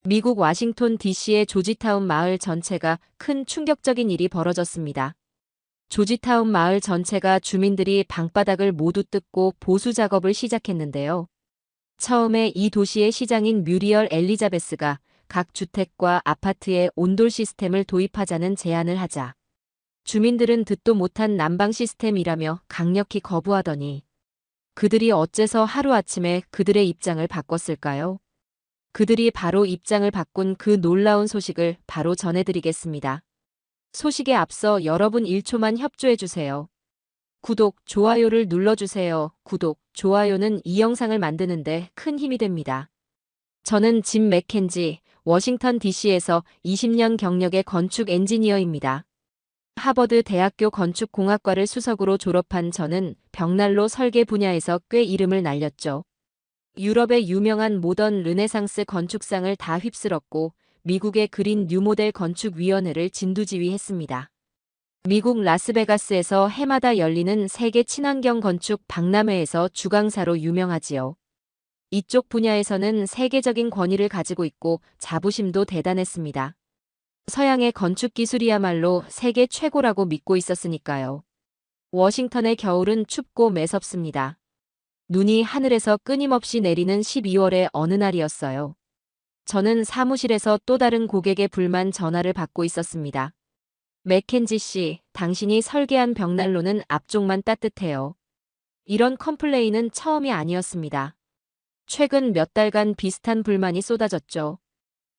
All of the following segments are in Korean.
미국 워싱턴 DC의 조지타운 마을 전체가 큰 충격적인 일이 벌어졌습니다. 조지타운 마을 전체가 주민들이 방바닥을 모두 뜯고 보수 작업을 시작했는데요. 처음에 이 도시의 시장인 뮤리얼 엘리자베스가 각 주택과 아파트에 온돌 시스템을 도입하자는 제안을 하자 주민들은 듣도 못한 난방 시스템이라며 강력히 거부하더니 그들이 어째서 하루아침에 그들의 입장을 바꿨을까요? 그들이 바로 입장을 바꾼 그 놀라운 소식을 바로 전해드리겠습니다. 소식에 앞서 여러분 1초만 협조해주세요. 구독, 좋아요를 눌러주세요. 구독, 좋아요는 이 영상을 만드는데 큰 힘이 됩니다. 저는 짐 맥켄지, 워싱턴 DC에서 20년 경력의 건축 엔지니어입니다. 하버드 대학교 건축공학과를 수석으로 졸업한 저는 벽난로 설계 분야에서 꽤 이름을 날렸죠. 유럽의 유명한 모던 르네상스 건축상을 다 휩쓸었고 미국의 그린 뉴모델 건축위원회를 진두지휘했습니다. 미국 라스베가스에서 해마다 열리는 세계 친환경 건축 박람회에서 주강사로 유명하지요. 이쪽 분야에서는 세계적인 권위를 가지고 있고 자부심도 대단했습니다. 서양의 건축 기술이야말로 세계 최고라고 믿고 있었으니까요. 워싱턴의 겨울은 춥고 매섭습니다. 눈이 하늘에서 끊임없이 내리는 12월의 어느 날이었어요. 저는 사무실에서 또 다른 고객의 불만 전화를 받고 있었습니다. 맥켄지 씨, 당신이 설계한 벽난로는 앞쪽만 따뜻해요. 이런 컴플레인은 처음이 아니었습니다. 최근 몇 달간 비슷한 불만이 쏟아졌죠.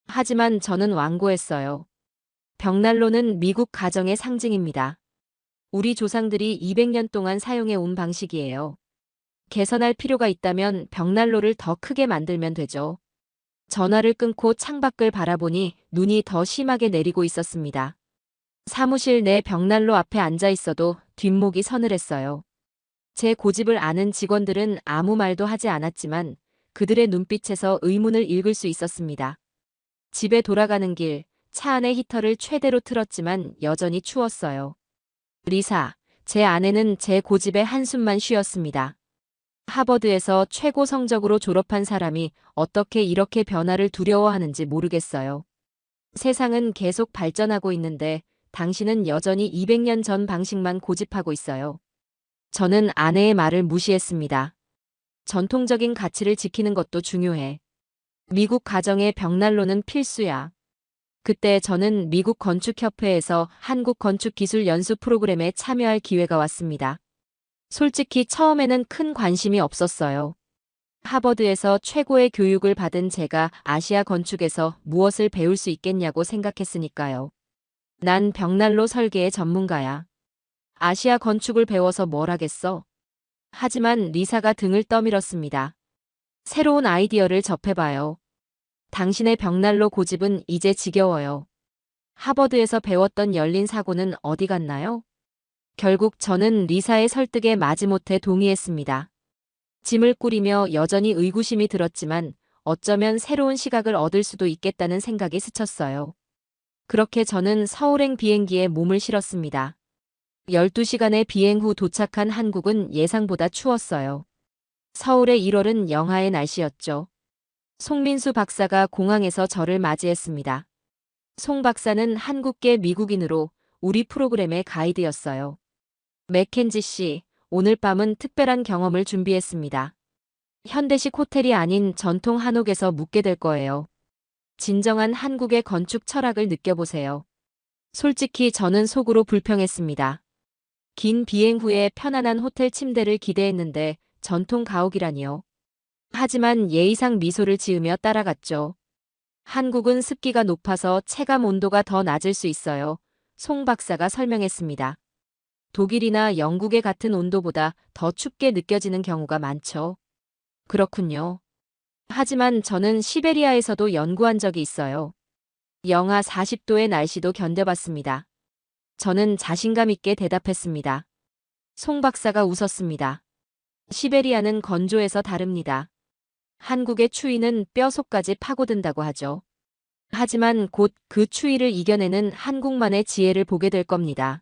하지만 저는 완고했어요. 벽난로는 미국 가정의 상징입니다. 우리 조상들이 200년 동안 사용해 온 방식이에요. 개선할 필요가 있다면 벽난로를 더 크게 만들면 되죠. 전화를 끊고 창밖을 바라보니 눈이 더 심하게 내리고 있었습니다. 사무실 내 벽난로 앞에 앉아 있어도 뒷목이 서늘했어요. 제 고집을 아는 직원들은 아무 말도 하지 않았지만 그들의 눈빛에서 의문을 읽을 수 있었습니다. 집에 돌아가는 길, 차 안의 히터를 최대로 틀었지만 여전히 추웠어요. 리사, 제 아내는 제 고집에 한숨만 쉬었습니다. 하버드에서 최고 성적으로 졸업한 사람이 어떻게 이렇게 변화를 두려워하는지 모르겠어요. 세상은 계속 발전하고 있는데 당신은 여전히 200년 전 방식만 고집하고 있어요. 저는 아내의 말을 무시했습니다. 전통적인 가치를 지키는 것도 중요해. 미국 가정의 벽난로는 필수야. 그때 저는 미국 건축협회에서 한국 건축기술 연수 프로그램에 참여할 기회가 왔습니다. 솔직히 처음에는 큰 관심이 없었어요. 하버드에서 최고의 교육을 받은 제가 아시아 건축에서 무엇을 배울 수 있겠냐고 생각했으니까요. 난 벽난로 설계의 전문가야. 아시아 건축을 배워서 뭘 하겠어? 하지만 리사가 등을 떠밀었습니다. 새로운 아이디어를 접해봐요. 당신의 벽난로 고집은 이제 지겨워요. 하버드에서 배웠던 열린 사고는 어디 갔나요? 결국 저는 리사의 설득에 마지못해 동의했습니다. 짐을 꾸리며 여전히 의구심이 들었지만 어쩌면 새로운 시각을 얻을 수도 있겠다는 생각이 스쳤어요. 그렇게 저는 서울행 비행기에 몸을 실었습니다. 12시간의 비행 후 도착한 한국은 예상보다 추웠어요. 서울의 1월은 영하의 날씨였죠. 송민수 박사가 공항에서 저를 맞이했습니다. 송 박사는 한국계 미국인으로 우리 프로그램의 가이드였어요. 맥켄지 씨, 오늘 밤은 특별한 경험을 준비했습니다. 현대식 호텔이 아닌 전통 한옥에서 묵게 될 거예요. 진정한 한국의 건축 철학을 느껴보세요. 솔직히 저는 속으로 불평했습니다. 긴 비행 후에 편안한 호텔 침대를 기대했는데 전통 가옥이라니요. 하지만 예의상 미소를 지으며 따라갔죠. 한국은 습기가 높아서 체감 온도가 더 낮을 수 있어요. 송 박사가 설명했습니다. 독일이나 영국의 같은 온도보다 더 춥게 느껴지는 경우가 많죠. 그렇군요. 하지만 저는 시베리아에서도 연구한 적이 있어요. 영하 40도의 날씨도 견뎌봤습니다. 저는 자신감 있게 대답했습니다. 송 박사가 웃었습니다. 시베리아는 건조해서 다릅니다. 한국의 추위는 뼈속까지 파고든다고 하죠. 하지만 곧 그 추위를 이겨내는 한국만의 지혜를 보게 될 겁니다.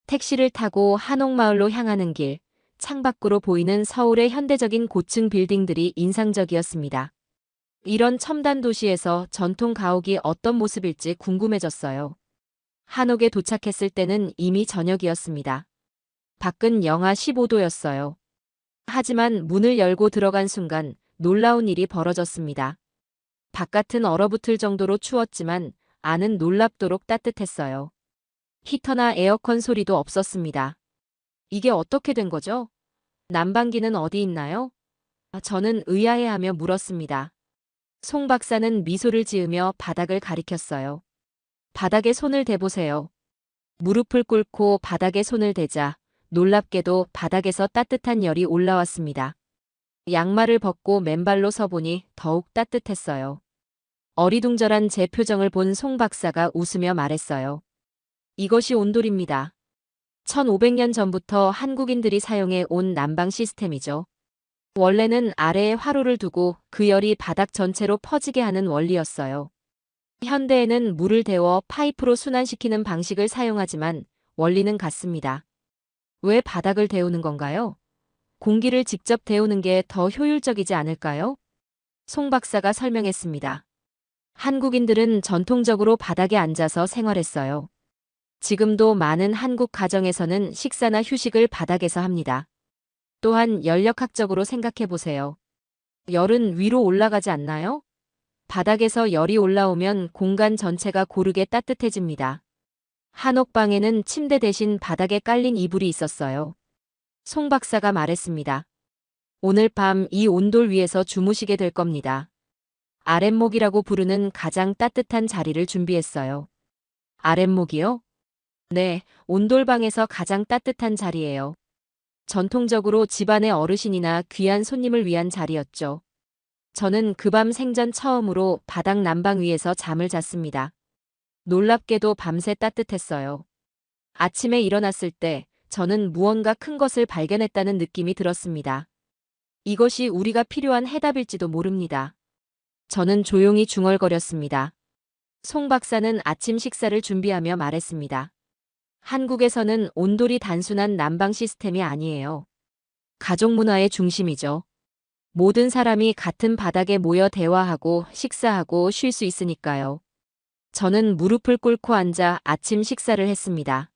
택시를 타고 한옥마을로 향하는 길, 창밖으로 보이는 서울의 현대적인 고층 빌딩들이 인상적이었습니다. 이런 첨단 도시에서 전통 가옥이 어떤 모습일지 궁금해졌어요. 한옥에 도착했을 때는 이미 저녁이었습니다. 밖은 영하 15도였어요. 하지만 문을 열고 들어간 순간 놀라운 일이 벌어졌습니다. 바깥은 얼어붙을 정도로 추웠지만 안은 놀랍도록 따뜻했어요. 히터나 에어컨 소리도 없었습니다. 이게 어떻게 된 거죠? 난방기는 어디 있나요? 저는 의아해하며 물었습니다. 송 박사는 미소를 지으며 바닥을 가리켰어요. 바닥에 손을 대보세요. 무릎을 꿇고 바닥에 손을 대자 놀랍게도 바닥에서 따뜻한 열이 올라왔습니다. 양말을 벗고 맨발로 서보니 더욱 따뜻했어요. 어리둥절한 제 표정을 본 송 박사가 웃으며 말했어요. 이것이 온돌입니다. 1500년 전부터 한국인들이 사용해 온 난방 시스템이죠. 원래는 아래에 화로를 두고 그 열이 바닥 전체로 퍼지게 하는 원리였어요. 현대에는 물을 데워 파이프로 순환시키는 방식을 사용하지만 원리는 같습니다. 왜 바닥을 데우는 건가요? 공기를 직접 데우는 게 더 효율적이지 않을까요? 송 박사가 설명했습니다. 한국인들은 전통적으로 바닥에 앉아서 생활했어요. 지금도 많은 한국 가정에서는 식사나 휴식을 바닥에서 합니다. 또한 열역학적으로 생각해 보세요. 열은 위로 올라가지 않나요? 바닥에서 열이 올라오면 공간 전체가 고르게 따뜻해집니다. 한옥방에는 침대 대신 바닥에 깔린 이불이 있었어요. 송 박사가 말했습니다. 오늘 밤 이 온돌 위에서 주무시게 될 겁니다. 아랫목이라고 부르는 가장 따뜻한 자리를 준비했어요. 아랫목이요? 네, 온돌방에서 가장 따뜻한 자리예요. 전통적으로 집안의 어르신이나 귀한 손님을 위한 자리였죠. 저는 그 밤 생전 처음으로 바닥 난방 위에서 잠을 잤습니다. 놀랍게도 밤새 따뜻했어요. 아침에 일어났을 때 저는 무언가 큰 것을 발견했다는 느낌이 들었습니다. 이것이 우리가 필요한 해답일지도 모릅니다. 저는 조용히 중얼거렸습니다. 송 박사는 아침 식사를 준비하며 말했습니다. 한국에서는 온돌이 단순한 난방 시스템이 아니에요. 가족 문화의 중심이죠. 모든 사람이 같은 바닥에 모여 대화하고 식사하고 쉴 수 있으니까요. 저는 무릎을 꿇고 앉아 아침 식사를 했습니다.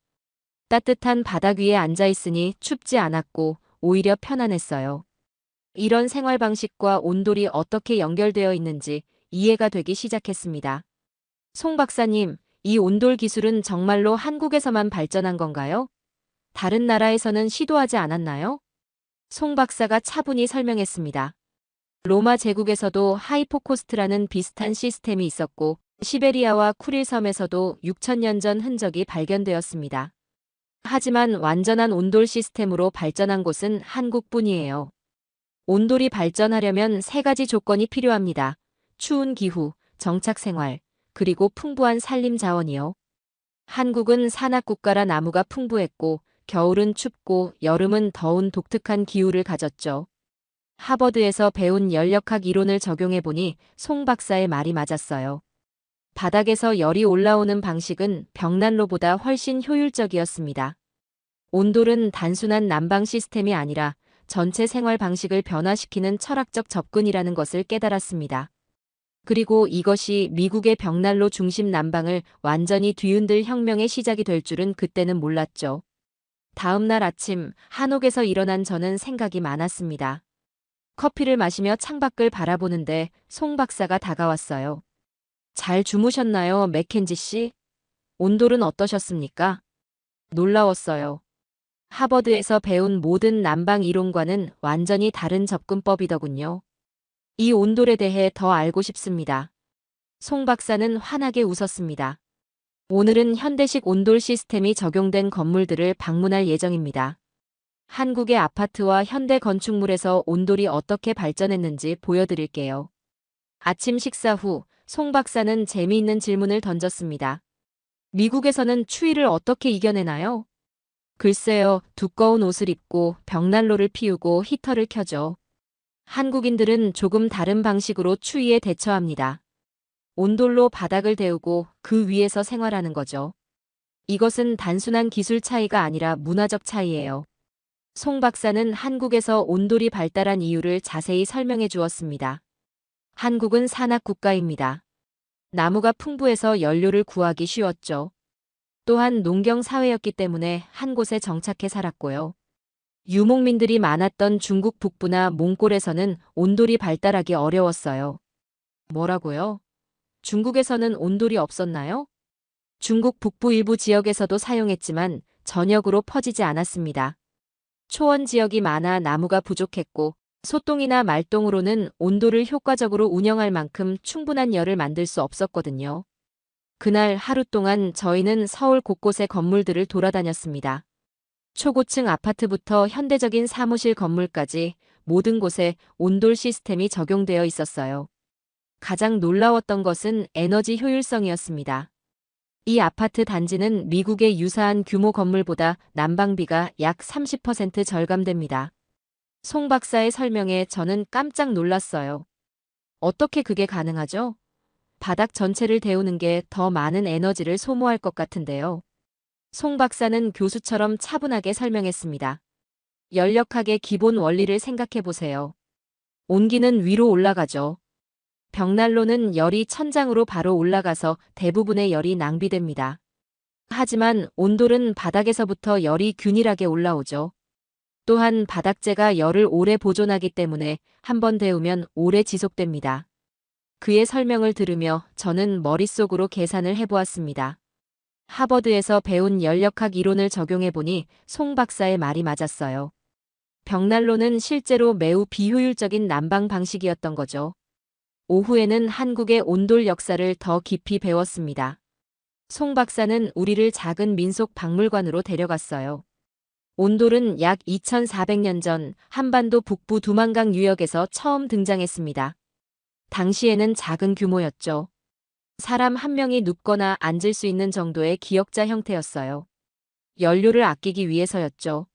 따뜻한 바닥 위에 앉아 있으니 춥지 않았고 오히려 편안했어요. 이런 생활 방식과 온돌이 어떻게 연결되어 있는지 이해가 되기 시작했습니다. 송 박사님, 이 온돌 기술은 정말로 한국에서만 발전한 건가요? 다른 나라에서는 시도하지 않았나요? 송 박사가 차분히 설명했습니다. 로마 제국에서도 하이포코스트라는 비슷한 시스템이 있었고 시베리아와 쿠릴 섬에서도 6000년 전 흔적이 발견되었습니다. 하지만 완전한 온돌 시스템으로 발전한 곳은 한국뿐이에요. 온돌이 발전하려면 세 가지 조건이 필요합니다. 추운 기후, 정착 생활, 그리고 풍부한 산림 자원이요. 한국은 산악국가라 나무가 풍부했고 겨울은 춥고 여름은 더운 독특한 기후를 가졌죠. 하버드에서 배운 열역학 이론을 적용해보니 송 박사의 말이 맞았어요. 바닥에서 열이 올라오는 방식은 벽난로보다 훨씬 효율적이었습니다. 온돌은 단순한 난방 시스템이 아니라 전체 생활 방식을 변화시키는 철학적 접근이라는 것을 깨달았습니다. 그리고 이것이 미국의 벽난로 중심 난방을 완전히 뒤흔들 혁명의 시작이 될 줄은 그때는 몰랐죠. 다음 날 아침 한옥에서 일어난 저는 생각이 많았습니다. 커피를 마시며 창밖을 바라보는데 송 박사가 다가왔어요. 잘 주무셨나요, 맥켄지 씨? 온돌은 어떠셨습니까? 놀라웠어요. 하버드에서 배운 모든 난방 이론과는 완전히 다른 접근법이더군요. 이 온돌에 대해 더 알고 싶습니다. 송 박사는 환하게 웃었습니다. 오늘은 현대식 온돌 시스템이 적용된 건물들을 방문할 예정입니다. 한국의 아파트와 현대 건축물에서 온돌이 어떻게 발전했는지 보여드릴게요. 아침 식사 후 송 박사는 재미있는 질문을 던졌습니다. 미국에서는 추위를 어떻게 이겨내나요? 글쎄요, 두꺼운 옷을 입고 벽난로를 피우고 히터를 켜죠. 한국인들은 조금 다른 방식으로 추위에 대처합니다. 온돌로 바닥을 데우고 그 위에서 생활하는 거죠. 이것은 단순한 기술 차이가 아니라 문화적 차이예요. 송 박사는 한국에서 온돌이 발달한 이유를 자세히 설명해 주었습니다. 한국은 산악국가입니다. 나무가 풍부해서 연료를 구하기 쉬웠죠. 또한 농경 사회였기 때문에 한 곳에 정착해 살았고요. 유목민들이 많았던 중국 북부나 몽골에서는 온돌이 발달하기 어려웠어요. 뭐라고요? 중국에서는 온돌이 없었나요? 중국 북부 일부 지역에서도 사용했지만 전역으로 퍼지지 않았습니다. 초원 지역이 많아 나무가 부족했고 소똥이나 말똥으로는 온돌을 효과적으로 운영할 만큼 충분한 열을 만들 수 없었거든요. 그날 하루 동안 저희는 서울 곳곳의 건물들을 돌아다녔습니다. 초고층 아파트부터 현대적인 사무실 건물까지 모든 곳에 온돌 시스템이 적용되어 있었어요. 가장 놀라웠던 것은 에너지 효율성이었습니다. 이 아파트 단지는 미국의 유사한 규모 건물보다 난방비가 약 30% 절감됩니다. 송 박사의 설명에 저는 깜짝 놀랐어요. 어떻게 그게 가능하죠? 바닥 전체를 데우는 게 더 많은 에너지를 소모할 것 같은데요. 송 박사는 교수처럼 차분하게 설명했습니다. 열역학의 기본 원리를 생각해 보세요. 온기는 위로 올라가죠. 벽난로는 열이 천장으로 바로 올라가서 대부분의 열이 낭비됩니다. 하지만 온돌은 바닥에서부터 열이 균일하게 올라오죠. 또한 바닥재가 열을 오래 보존하기 때문에 한번 데우면 오래 지속됩니다. 그의 설명을 들으며 저는 머릿속으로 계산을 해보았습니다. 하버드에서 배운 열역학 이론을 적용해보니 송 박사의 말이 맞았어요. 벽난로는 실제로 매우 비효율적인 난방 방식이었던 거죠. 오후에는 한국의 온돌 역사를 더 깊이 배웠습니다. 송 박사는 우리를 작은 민속 박물관으로 데려갔어요. 온돌은 약 2400년 전 한반도 북부 두만강 유역에서 처음 등장했습니다. 당시에는 작은 규모였죠. 사람 한 명이 눕거나 앉을 수 있는 정도의 기역자 형태였어요. 연료를 아끼기 위해서였죠.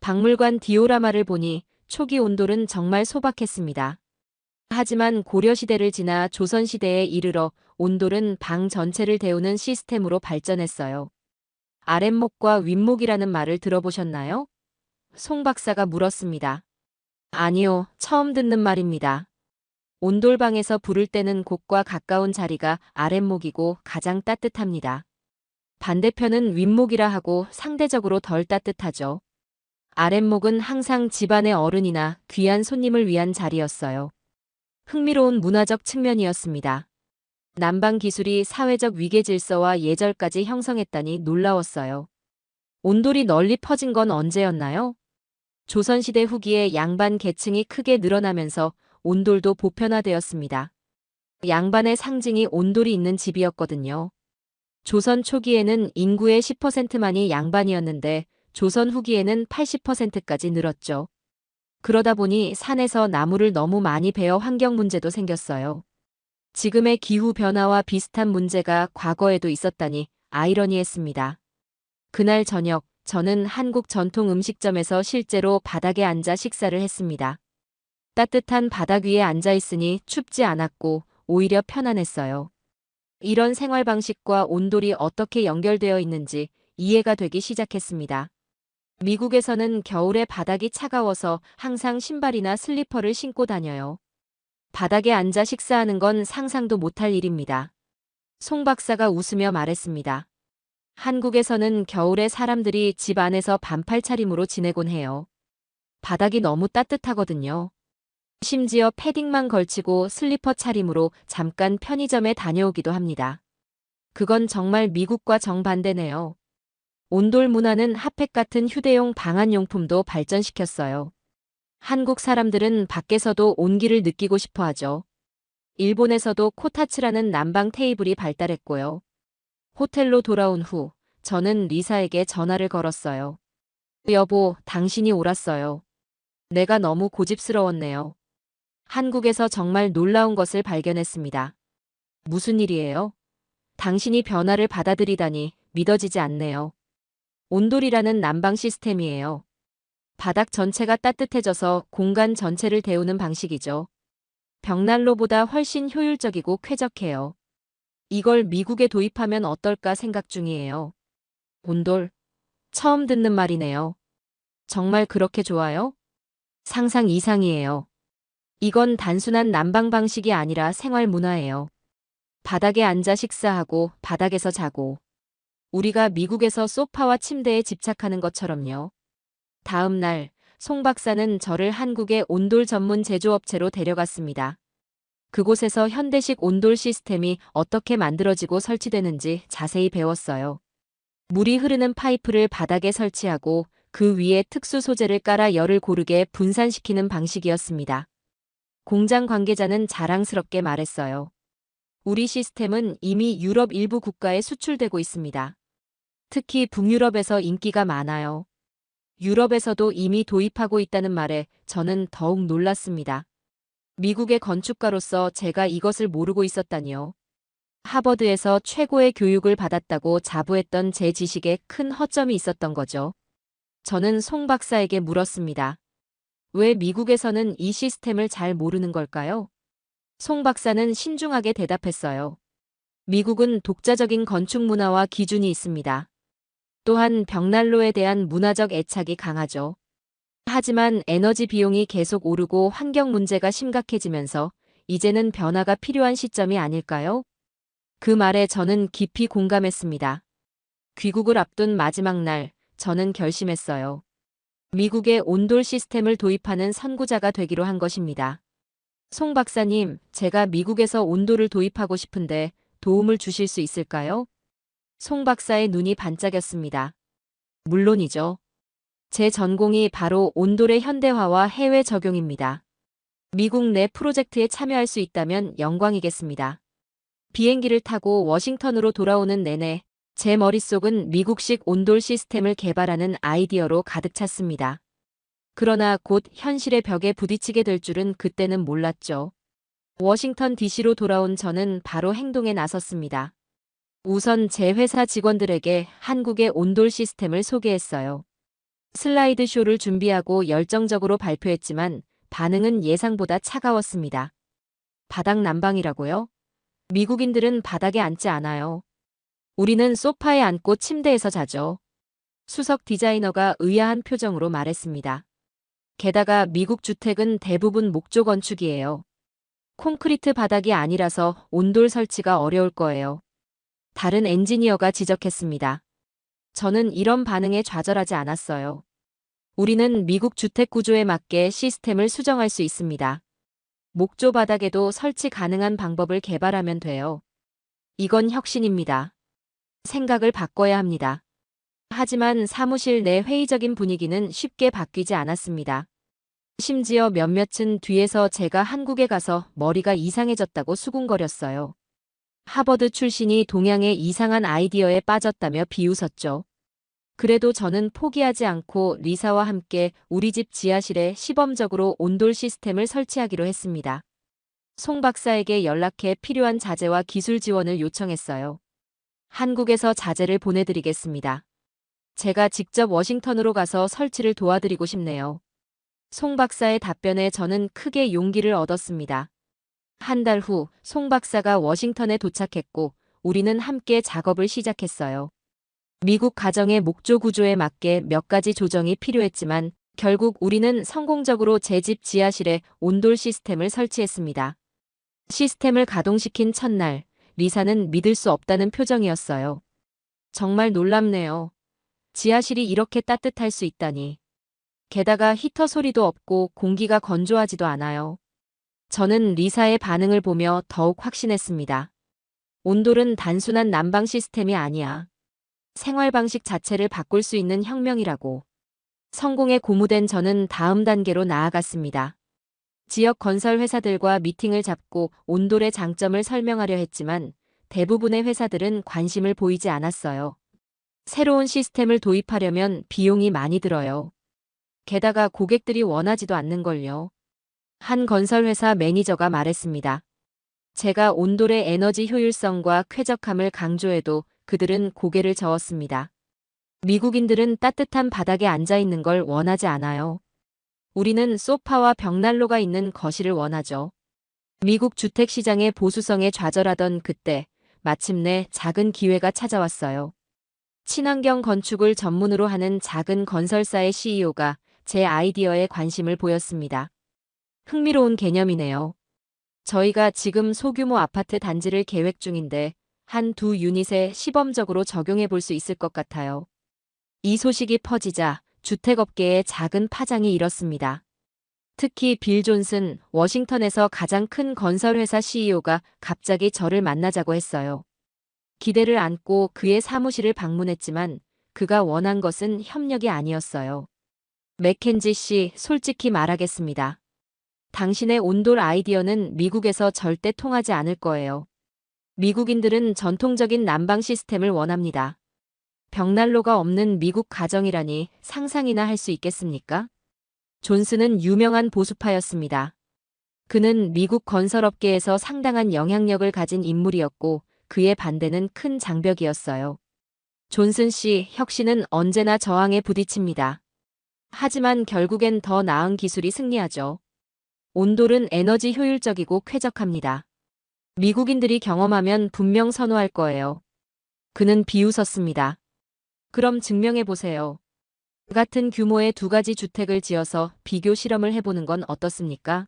박물관 디오라마를 보니 초기 온돌은 정말 소박했습니다. 하지만 고려시대를 지나 조선시대에 이르러 온돌은 방 전체를 데우는 시스템으로 발전했어요. 아랫목과 윗목이라는 말을 들어보셨나요? 송 박사가 물었습니다. 아니요, 처음 듣는 말입니다. 온돌방에서 부를 때는 곡과 가까운 자리가 아랫목이고 가장 따뜻합니다. 반대편은 윗목이라 하고 상대적으로 덜 따뜻하죠. 아랫목은 항상 집안의 어른이나 귀한 손님을 위한 자리였어요. 흥미로운 문화적 측면이었습니다. 난방 기술이 사회적 위계 질서와 예절까지 형성했다니 놀라웠어요. 온돌이 널리 퍼진 건 언제였나요? 조선시대 후기에 양반 계층이 크게 늘어나면서 온돌도 보편화되었습니다. 양반의 상징이 온돌이 있는 집이었거든요. 조선 초기에는 인구의 10%만이 양반이었는데 조선 후기에는 80%까지 늘었죠. 그러다 보니 산에서 나무를 너무 많이 베어 환경 문제도 생겼어요. 지금의 기후 변화와 비슷한 문제가 과거에도 있었다니 아이러니했습니다. 그날 저녁, 저는 한국 전통 음식점에서 실제로 바닥에 앉아 식사를 했습니다. 따뜻한 바닥 위에 앉아 있으니 춥지 않았고 오히려 편안했어요. 이런 생활 방식과 온돌이 어떻게 연결되어 있는지 이해가 되기 시작했습니다. 미국에서는 겨울에 바닥이 차가워서 항상 신발이나 슬리퍼를 신고 다녀요. 바닥에 앉아 식사하는 건 상상도 못할 일입니다. 송 박사가 웃으며 말했습니다. 한국에서는 겨울에 사람들이 집 안에서 반팔 차림으로 지내곤 해요. 바닥이 너무 따뜻하거든요. 심지어 패딩만 걸치고 슬리퍼 차림으로 잠깐 편의점에 다녀오기도 합니다. 그건 정말 미국과 정반대네요. 온돌 문화는 핫팩 같은 휴대용 방한용품도 발전시켰어요. 한국 사람들은 밖에서도 온기를 느끼고 싶어 하죠. 일본에서도 코타츠라는 난방 테이블이 발달했고요. 호텔로 돌아온 후 저는 리사에게 전화를 걸었어요. 여보, 당신이 옳았어요. 내가 너무 고집스러웠네요. 한국에서 정말 놀라운 것을 발견했습니다. 무슨 일이에요? 당신이 변화를 받아들이다니 믿어지지 않네요. 온돌이라는 난방 시스템이에요. 바닥 전체가 따뜻해져서 공간 전체를 데우는 방식이죠. 벽난로보다 훨씬 효율적이고 쾌적해요. 이걸 미국에 도입하면 어떨까 생각 중이에요. 온돌. 처음 듣는 말이네요. 정말 그렇게 좋아요? 상상 이상이에요. 이건 단순한 난방 방식이 아니라 생활 문화예요. 바닥에 앉아 식사하고 바닥에서 자고 우리가 미국에서 소파와 침대에 집착하는 것처럼요. 다음 날, 송 박사는 저를 한국의 온돌 전문 제조업체로 데려갔습니다. 그곳에서 현대식 온돌 시스템이 어떻게 만들어지고 설치되는지 자세히 배웠어요. 물이 흐르는 파이프를 바닥에 설치하고 그 위에 특수 소재를 깔아 열을 고르게 분산시키는 방식이었습니다. 공장 관계자는 자랑스럽게 말했어요. 우리 시스템은 이미 유럽 일부 국가에 수출되고 있습니다. 특히 북유럽에서 인기가 많아요. 유럽에서도 이미 도입하고 있다는 말에 저는 더욱 놀랐습니다. 미국의 건축가로서 제가 이것을 모르고 있었다니요. 하버드에서 최고의 교육을 받았다고 자부했던 제 지식에 큰 허점이 있었던 거죠. 저는 송 박사에게 물었습니다. 왜 미국에서는 이 시스템을 잘 모르는 걸까요? 송 박사는 신중하게 대답했어요. 미국은 독자적인 건축 문화와 기준이 있습니다. 또한 벽난로에 대한 문화적 애착이 강하죠. 하지만 에너지 비용이 계속 오르고 환경 문제가 심각해지면서 이제는 변화가 필요한 시점이 아닐까요? 그 말에 저는 깊이 공감했습니다. 귀국을 앞둔 마지막 날, 저는 결심했어요. 미국의 온돌 시스템을 도입하는 선구자가 되기로 한 것입니다. 송 박사님, 제가 미국에서 온돌을 도입하고 싶은데 도움을 주실 수 있을까요? 송 박사의 눈이 반짝였습니다. 물론이죠. 제 전공이 바로 온돌의 현대화와 해외 적용입니다. 미국 내 프로젝트에 참여할 수 있다면 영광이겠습니다. 비행기를 타고 워싱턴으로 돌아오는 내내 제 머릿속은 미국식 온돌 시스템을 개발하는 아이디어로 가득 찼습니다. 그러나 곧 현실의 벽에 부딪히게 될 줄은 그때는 몰랐죠. 워싱턴 DC로 돌아온 저는 바로 행동에 나섰습니다. 우선 제 회사 직원들에게 한국의 온돌 시스템을 소개했어요. 슬라이드 쇼를 준비하고 열정적으로 발표했지만 반응은 예상보다 차가웠습니다. 바닥 난방이라고요? 미국인들은 바닥에 앉지 않아요. 우리는 소파에 앉고 침대에서 자죠. 수석 디자이너가 의아한 표정으로 말했습니다. 게다가 미국 주택은 대부분 목조 건축이에요. 콘크리트 바닥이 아니라서 온돌 설치가 어려울 거예요. 다른 엔지니어가 지적했습니다. 저는 이런 반응에 좌절하지 않았어요. 우리는 미국 주택 구조에 맞게 시스템을 수정할 수 있습니다. 목조 바닥에도 설치 가능한 방법을 개발하면 돼요. 이건 혁신입니다. 생각을 바꿔야 합니다. 하지만 사무실 내 회의적인 분위기는 쉽게 바뀌지 않았습니다. 심지어 몇몇은 뒤에서 제가 한국에 가서 머리가 이상해졌다고 수군거렸어요. 하버드 출신이 동양의 이상한 아이디어에 빠졌다며 비웃었죠. 그래도 저는 포기하지 않고 리사와 함께 우리 집 지하실에 시범적으로 온돌 시스템을 설치하기로 했습니다. 송 박사에게 연락해 필요한 자재와 기술 지원을 요청했어요. 한국에서 자재를 보내드리겠습니다. 제가 직접 워싱턴으로 가서 설치를 도와드리고 싶네요. 송 박사의 답변에 저는 크게 용기를 얻었습니다. 한 달 후 송 박사가 워싱턴에 도착했고 우리는 함께 작업을 시작했어요. 미국 가정의 목조 구조에 맞게 몇 가지 조정이 필요했지만 결국 우리는 성공적으로 제 집 지하실에 온돌 시스템을 설치했습니다. 시스템을 가동시킨 첫날, 리사는 믿을 수 없다는 표정이었어요. 정말 놀랍네요. 지하실이 이렇게 따뜻할 수 있다니. 게다가 히터 소리도 없고 공기가 건조하지도 않아요. 저는 리사의 반응을 보며 더욱 확신했습니다. 온돌은 단순한 난방 시스템이 아니야. 생활 방식 자체를 바꿀 수 있는 혁명이라고. 성공에 고무된 저는 다음 단계로 나아갔습니다. 지역 건설 회사들과 미팅을 잡고 온돌의 장점을 설명하려 했지만 대부분의 회사들은 관심을 보이지 않았어요. 새로운 시스템을 도입하려면 비용이 많이 들어요. 게다가 고객들이 원하지도 않는걸요. 한 건설회사 매니저가 말했습니다. 제가 온돌의 에너지 효율성과 쾌적함을 강조해도 그들은 고개를 저었습니다. 미국인들은 따뜻한 바닥에 앉아 있는 걸 원하지 않아요. 우리는 소파와 벽난로가 있는 거실을 원하죠. 미국 주택시장의 보수성에 좌절하던 그때 마침내 작은 기회가 찾아왔어요. 친환경 건축을 전문으로 하는 작은 건설사의 CEO가 제 아이디어에 관심을 보였습니다. 흥미로운 개념이네요. 저희가 지금 소규모 아파트 단지를 계획 중인데 한 두 유닛에 시범적으로 적용해 볼 수 있을 것 같아요. 이 소식이 퍼지자 주택업계에 작은 파장이 일었습니다. 특히 빌 존슨, 워싱턴에서 가장 큰 건설회사 CEO가 갑자기 저를 만나자고 했어요. 기대를 안고 그의 사무실을 방문했지만 그가 원한 것은 협력이 아니었어요. 맥켄지 씨, 솔직히 말하겠습니다. 당신의 온돌 아이디어는 미국에서 절대 통하지 않을 거예요. 미국인들은 전통적인 난방 시스템을 원합니다. 벽난로가 없는 미국 가정이라니 상상이나 할 수 있겠습니까? 존슨은 유명한 보수파였습니다. 그는 미국 건설업계에서 상당한 영향력을 가진 인물이었고 그의 반대는 큰 장벽이었어요. 존슨 씨, 혁신은 언제나 저항에 부딪힙니다. 하지만 결국엔 더 나은 기술이 승리하죠. 온돌은 에너지 효율적이고 쾌적합니다. 미국인들이 경험하면 분명 선호할 거예요. 그는 비웃었습니다. 그럼 증명해 보세요. 같은 규모의 두 가지 주택을 지어서 비교 실험을 해보는 건 어떻습니까?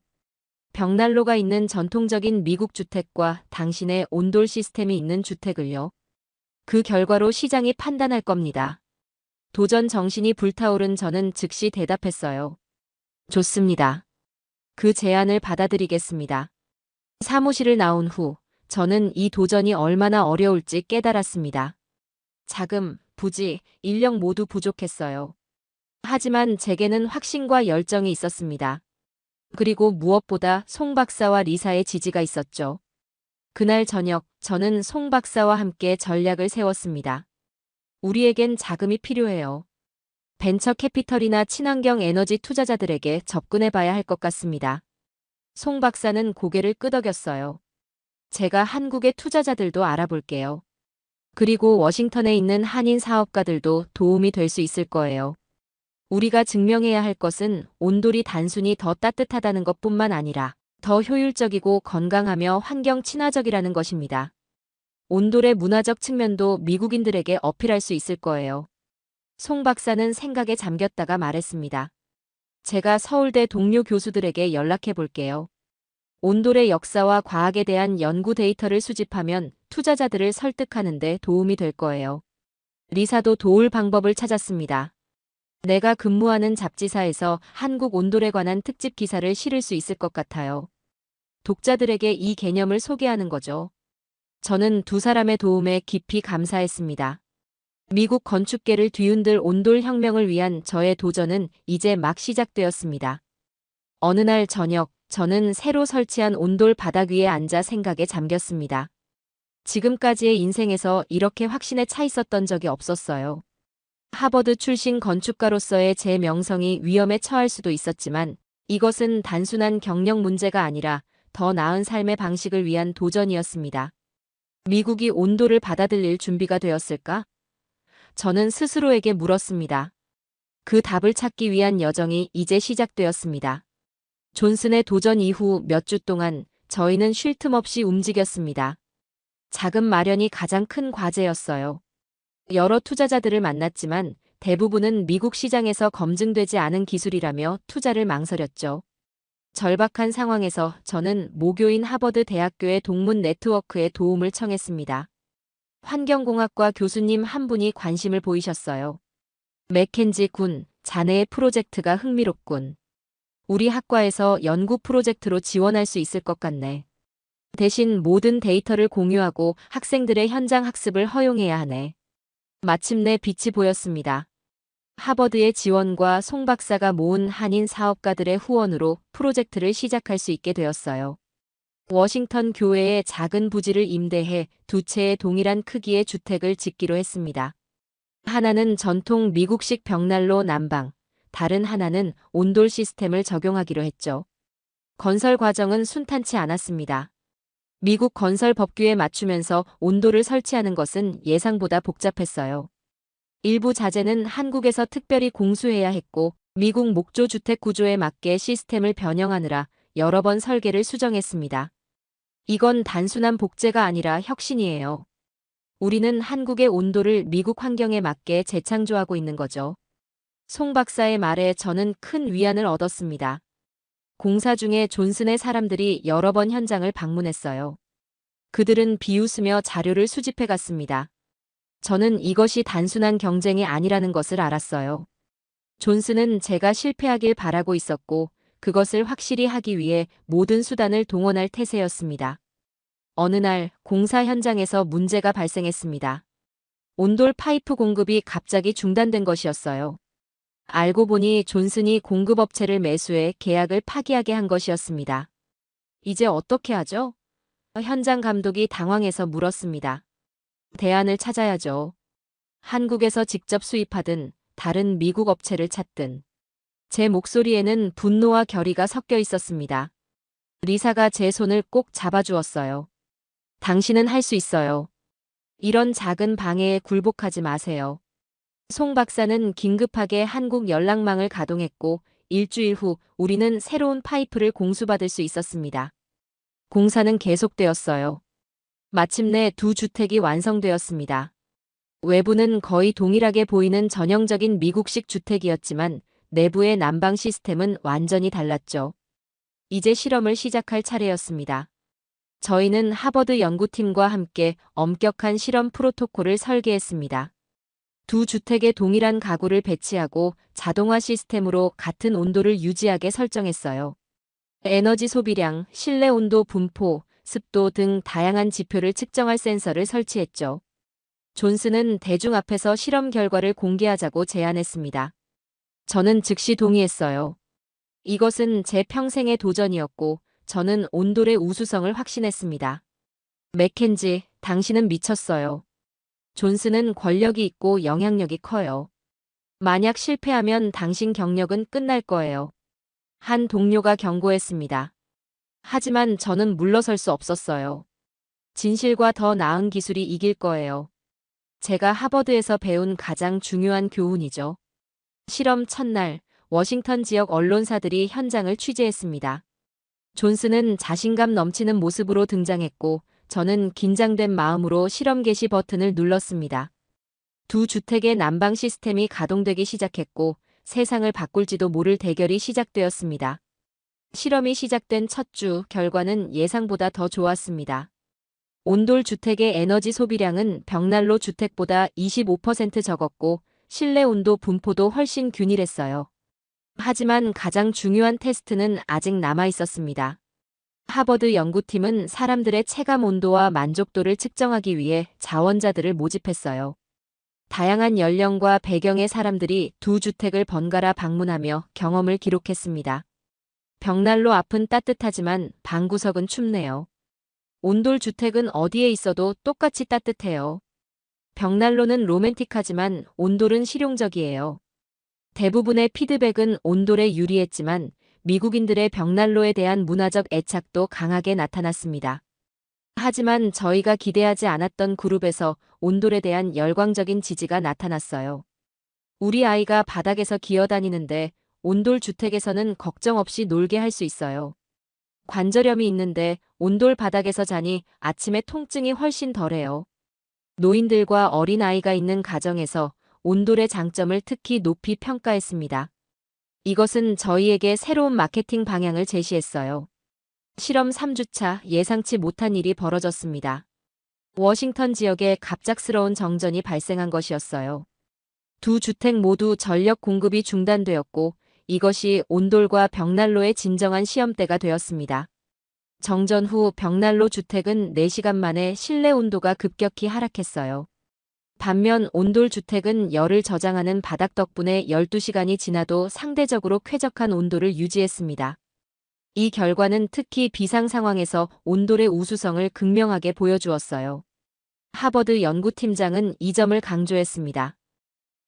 벽난로가 있는 전통적인 미국 주택과 당신의 온돌 시스템이 있는 주택을요. 그 결과로 시장이 판단할 겁니다. 도전 정신이 불타오른 저는 즉시 대답했어요. 좋습니다. 그 제안을 받아들이겠습니다. 사무실을 나온 후 저는 이 도전이 얼마나 어려울지 깨달았습니다. 자금, 부지, 인력 모두 부족했어요. 하지만 제게는 확신과 열정이 있었습니다. 그리고 무엇보다 송 박사와 리사의 지지가 있었죠. 그날 저녁 저는 송 박사와 함께 전략을 세웠습니다. 우리에겐 자금이 필요해요. 벤처 캐피털이나 친환경 에너지 투자자들에게 접근해 봐야 할 것 같습니다. 송 박사는 고개를 끄덕였어요. 제가 한국의 투자자들도 알아볼게요. 그리고 워싱턴에 있는 한인 사업가들도 도움이 될 수 있을 거예요. 우리가 증명해야 할 것은 온돌이 단순히 더 따뜻하다는 것뿐만 아니라 더 효율적이고 건강하며 환경 친화적이라는 것입니다. 온돌의 문화적 측면도 미국인들에게 어필할 수 있을 거예요. 송 박사는 생각에 잠겼다가 말했습니다. 제가 서울대 동료 교수들에게 연락해 볼게요. 온돌의 역사와 과학에 대한 연구 데이터를 수집하면 투자자들을 설득하는 데 도움이 될 거예요. 리사도 도울 방법을 찾았습니다. 내가 근무하는 잡지사에서 한국 온돌에 관한 특집 기사를 실을 수 있을 것 같아요. 독자들에게 이 개념을 소개하는 거죠. 저는 두 사람의 도움에 깊이 감사했습니다. 미국 건축계를 뒤흔들 온돌 혁명을 위한 저의 도전은 이제 막 시작되었습니다. 어느 날 저녁, 저는 새로 설치한 온돌 바닥 위에 앉아 생각에 잠겼습니다. 지금까지의 인생에서 이렇게 확신에 차 있었던 적이 없었어요. 하버드 출신 건축가로서의 제 명성이 위험에 처할 수도 있었지만 이것은 단순한 경력 문제가 아니라 더 나은 삶의 방식을 위한 도전이었습니다. 미국이 온돌을 받아들일 준비가 되었을까? 저는 스스로에게 물었습니다. 그 답을 찾기 위한 여정이 이제 시작되었습니다. 존슨의 도전 이후 몇 주 동안 저희는 쉴 틈 없이 움직였습니다. 자금 마련이 가장 큰 과제였어요. 여러 투자자들을 만났지만 대부분은 미국 시장에서 검증되지 않은 기술이라며 투자를 망설였죠. 절박한 상황에서 저는 모교인 하버드 대학교의 동문 네트워크에 도움을 청했습니다. 환경공학과 교수님 한 분이 관심을 보이셨어요. 맥켄지 군, 자네의 프로젝트가 흥미롭군. 우리 학과에서 연구 프로젝트로 지원할 수 있을 것 같네. 대신 모든 데이터를 공유하고 학생들의 현장 학습을 허용해야 하네. 마침내 빛이 보였습니다. 하버드의 지원과 송 박사가 모은 한인 사업가들의 후원으로 프로젝트를 시작할 수 있게 되었어요. 워싱턴 교외에 작은 부지를 임대해 두 채의 동일한 크기의 주택을 짓기로 했습니다. 하나는 전통 미국식 벽난로 난방, 다른 하나는 온돌 시스템을 적용하기로 했죠. 건설 과정은 순탄치 않았습니다. 미국 건설 법규에 맞추면서 온돌을 설치하는 것은 예상보다 복잡했어요. 일부 자재는 한국에서 특별히 공수해야 했고 미국 목조 주택 구조에 맞게 시스템을 변형하느라 여러 번 설계를 수정했습니다. 이건 단순한 복제가 아니라 혁신이에요. 우리는 한국의 온도를 미국 환경에 맞게 재창조하고 있는 거죠. 송 박사의 말에 저는 큰 위안을 얻었습니다. 공사 중에 존슨의 사람들이 여러 번 현장을 방문했어요. 그들은 비웃으며 자료를 수집해 갔습니다. 저는 이것이 단순한 경쟁이 아니라는 것을 알았어요. 존슨은 제가 실패하길 바라고 있었고 그것을 확실히 하기 위해 모든 수단을 동원할 태세였습니다. 어느 날 공사 현장에서 문제가 발생했습니다. 온돌 파이프 공급이 갑자기 중단된 것이었어요. 알고 보니 존슨이 공급업체를 매수해 계약을 파기하게 한 것이었습니다. 이제 어떻게 하죠? 현장 감독이 당황해서 물었습니다. 대안을 찾아야죠. 한국에서 직접 수입하든 다른 미국 업체를 찾든. 제 목소리에는 분노와 결의가 섞여 있었습니다. 리사가 제 손을 꼭 잡아주었어요. 당신은 할 수 있어요. 이런 작은 방해에 굴복하지 마세요. 송 박사는 긴급하게 한국 연락망을 가동했고 일주일 후 우리는 새로운 파이프를 공수받을 수 있었습니다. 공사는 계속되었어요. 마침내 두 주택이 완성되었습니다. 외부는 거의 동일하게 보이는 전형적인 미국식 주택이었지만 내부의 난방 시스템은 완전히 달랐죠. 이제 실험을 시작할 차례였습니다. 저희는 하버드 연구팀과 함께 엄격한 실험 프로토콜을 설계했습니다. 두 주택에 동일한 가구를 배치하고 자동화 시스템으로 같은 온도를 유지하게 설정했어요. 에너지 소비량, 실내 온도 분포, 습도 등 다양한 지표를 측정할 센서를 설치했죠. 존슨은 대중 앞에서 실험 결과를 공개하자고 제안했습니다. 저는 즉시 동의했어요. 이것은 제 평생의 도전이었고 저는 온돌의 우수성을 확신했습니다. 맥켄지, 당신은 미쳤어요. 존슨은 권력이 있고 영향력이 커요. 만약 실패하면 당신 경력은 끝날 거예요. 한 동료가 경고했습니다. 하지만 저는 물러설 수 없었어요. 진실과 더 나은 기술이 이길 거예요. 제가 하버드에서 배운 가장 중요한 교훈이죠. 실험 첫날, 워싱턴 지역 언론사들이 현장을 취재했습니다. 존슨은 자신감 넘치는 모습으로 등장했고 저는 긴장된 마음으로 실험 개시 버튼을 눌렀습니다. 두 주택의 난방 시스템이 가동되기 시작했고 세상을 바꿀지도 모를 대결이 시작되었습니다. 실험이 시작된 첫 주 결과는 예상보다 더 좋았습니다. 온돌 주택의 에너지 소비량은 벽난로 주택보다 25% 적었고 실내 온도 분포도 훨씬 균일했어요. 하지만 가장 중요한 테스트는 아직 남아 있었습니다. 하버드 연구팀은 사람들의 체감 온도와 만족도를 측정하기 위해 자원자들을 모집했어요. 다양한 연령과 배경의 사람들이 두 주택을 번갈아 방문하며 경험을 기록했습니다. 벽난로 앞은 따뜻하지만 방구석은 춥네요. 온돌 주택은 어디에 있어도 똑같이 따뜻해요. 벽난로는 로맨틱하지만 온돌은 실용적이에요. 대부분의 피드백은 온돌에 유리했지만 미국인들의 벽난로에 대한 문화적 애착도 강하게 나타났습니다. 하지만 저희가 기대하지 않았던 그룹에서 온돌에 대한 열광적인 지지가 나타났어요. 우리 아이가 바닥에서 기어다니는데 온돌 주택에서는 걱정 없이 놀게 할 수 있어요. 관절염이 있는데 온돌 바닥에서 자니 아침에 통증이 훨씬 덜해요. 노인들과 어린아이가 있는 가정에서 온돌의 장점을 특히 높이 평가했습니다. 이것은 저희에게 새로운 마케팅 방향을 제시했어요. 실험 3주차 예상치 못한 일이 벌어졌습니다. 워싱턴 지역에 갑작스러운 정전이 발생한 것이었어요. 두 주택 모두 전력 공급이 중단되었고 이것이 온돌과 벽난로의 진정한 시험대가 되었습니다. 정전 후 벽난로 주택은 4시간 만에 실내 온도가 급격히 하락했어요. 반면 온돌 주택은 열을 저장하는 바닥 덕분에 12시간이 지나도 상대적으로 쾌적한 온도를 유지했습니다. 이 결과는 특히 비상 상황에서 온돌의 우수성을 극명하게 보여주었어요. 하버드 연구팀장은 이 점을 강조했습니다.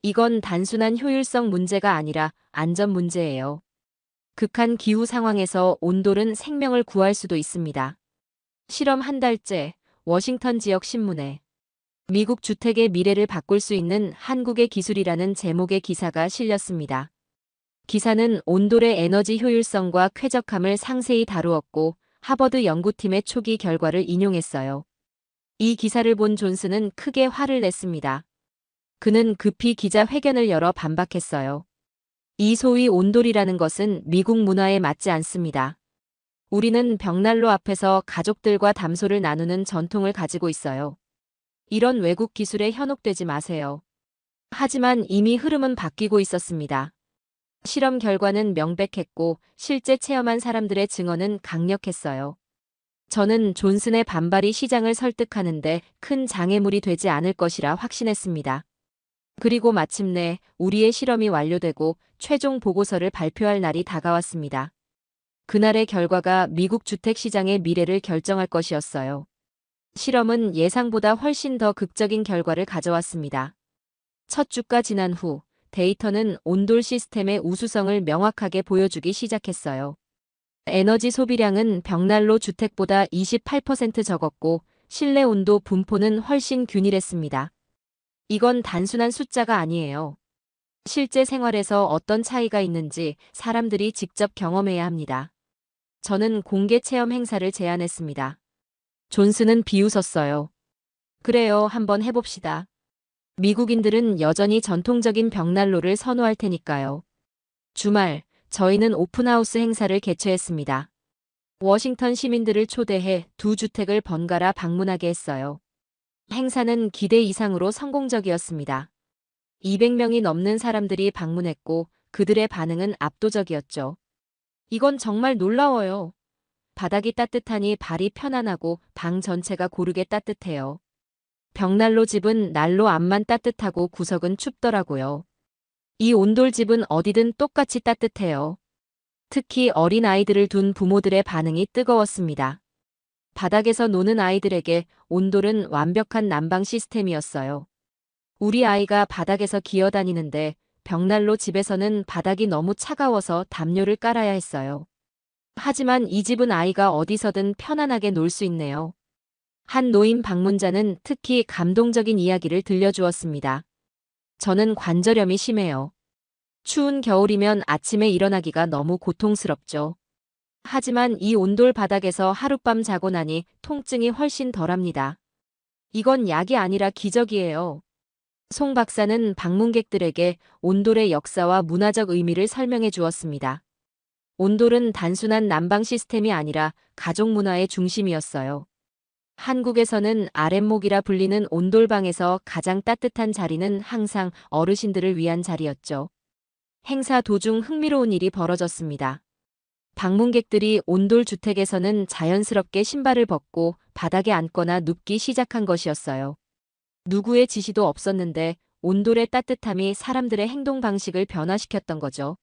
이건 단순한 효율성 문제가 아니라 안전 문제예요. 극한 기후 상황에서 온돌은 생명을 구할 수도 있습니다. 실험 한 달째 워싱턴 지역 신문에 미국 주택의 미래를 바꿀 수 있는 한국의 기술이라는 제목의 기사가 실렸습니다. 기사는 온돌의 에너지 효율성과 쾌적함을 상세히 다루었고 하버드 연구팀의 초기 결과를 인용했어요. 이 기사를 본 존슨은 크게 화를 냈습니다. 그는 급히 기자회견을 열어 반박했어요. 이 소위 온돌이라는 것은 미국 문화에 맞지 않습니다. 우리는 벽난로 앞에서 가족들과 담소를 나누는 전통을 가지고 있어요. 이런 외국 기술에 현혹되지 마세요. 하지만 이미 흐름은 바뀌고 있었습니다. 실험 결과는 명백했고 실제 체험한 사람들의 증언은 강력했어요. 저는 존슨의 반발이 시장을 설득하는데 큰 장애물이 되지 않을 것이라 확신했습니다. 그리고 마침내 우리의 실험이 완료되고 최종 보고서를 발표할 날이 다가왔습니다. 그날의 결과가 미국 주택시장의 미래를 결정할 것이었어요. 실험은 예상보다 훨씬 더 극적인 결과를 가져왔습니다. 첫 주가 지난 후 데이터는 온돌 시스템의 우수성을 명확하게 보여주기 시작했어요. 에너지 소비량은 벽난로 주택보다 28% 적었고 실내 온도 분포는 훨씬 균일했습니다. 이건 단순한 숫자가 아니에요. 실제 생활에서 어떤 차이가 있는지 사람들이 직접 경험해야 합니다. 저는 공개 체험 행사를 제안했습니다. 존슨은 비웃었어요. 그래요, 한번 해봅시다. 미국인들은 여전히 전통적인 벽난로를 선호할 테니까요. 주말, 저희는 오픈하우스 행사를 개최했습니다. 워싱턴 시민들을 초대해 두 주택을 번갈아 방문하게 했어요. 행사는 기대 이상으로 성공적이었습니다. 200명이 넘는 사람들이 방문했고 그들의 반응은 압도적이었죠. 이건 정말 놀라워요. 바닥이 따뜻하니 발이 편안하고 방 전체가 고르게 따뜻해요. 벽난로 집은 난로 앞만 따뜻하고 구석은 춥더라고요. 이 온돌집은 어디든 똑같이 따뜻해요. 특히 어린 아이들을 둔 부모들의 반응이 뜨거웠습니다. 바닥에서 노는 아이들에게 온돌은 완벽한 난방 시스템이었어요. 우리 아이가 바닥에서 기어다니는데 벽난로 집에서는 바닥이 너무 차가워서 담요를 깔아야 했어요. 하지만 이 집은 아이가 어디서든 편안하게 놀 수 있네요. 한 노인 방문자는 특히 감동적인 이야기를 들려주었습니다. 저는 관절염이 심해요. 추운 겨울이면 아침에 일어나기가 너무 고통스럽죠. 하지만 이 온돌 바닥에서 하룻밤 자고 나니 통증이 훨씬 덜합니다. 이건 약이 아니라 기적이에요. 송 박사는 방문객들에게 온돌의 역사와 문화적 의미를 설명해 주었습니다. 온돌은 단순한 난방 시스템이 아니라 가족 문화의 중심이었어요. 한국에서는 아랫목이라 불리는 온돌방에서 가장 따뜻한 자리는 항상 어르신들을 위한 자리였죠. 행사 도중 흥미로운 일이 벌어졌습니다. 방문객들이 온돌 주택에서는 자연스럽게 신발을 벗고 바닥에 앉거나 눕기 시작한 것이었어요. 누구의 지시도 없었는데 온돌의 따뜻함이 사람들의 행동 방식을 변화시켰던 거죠.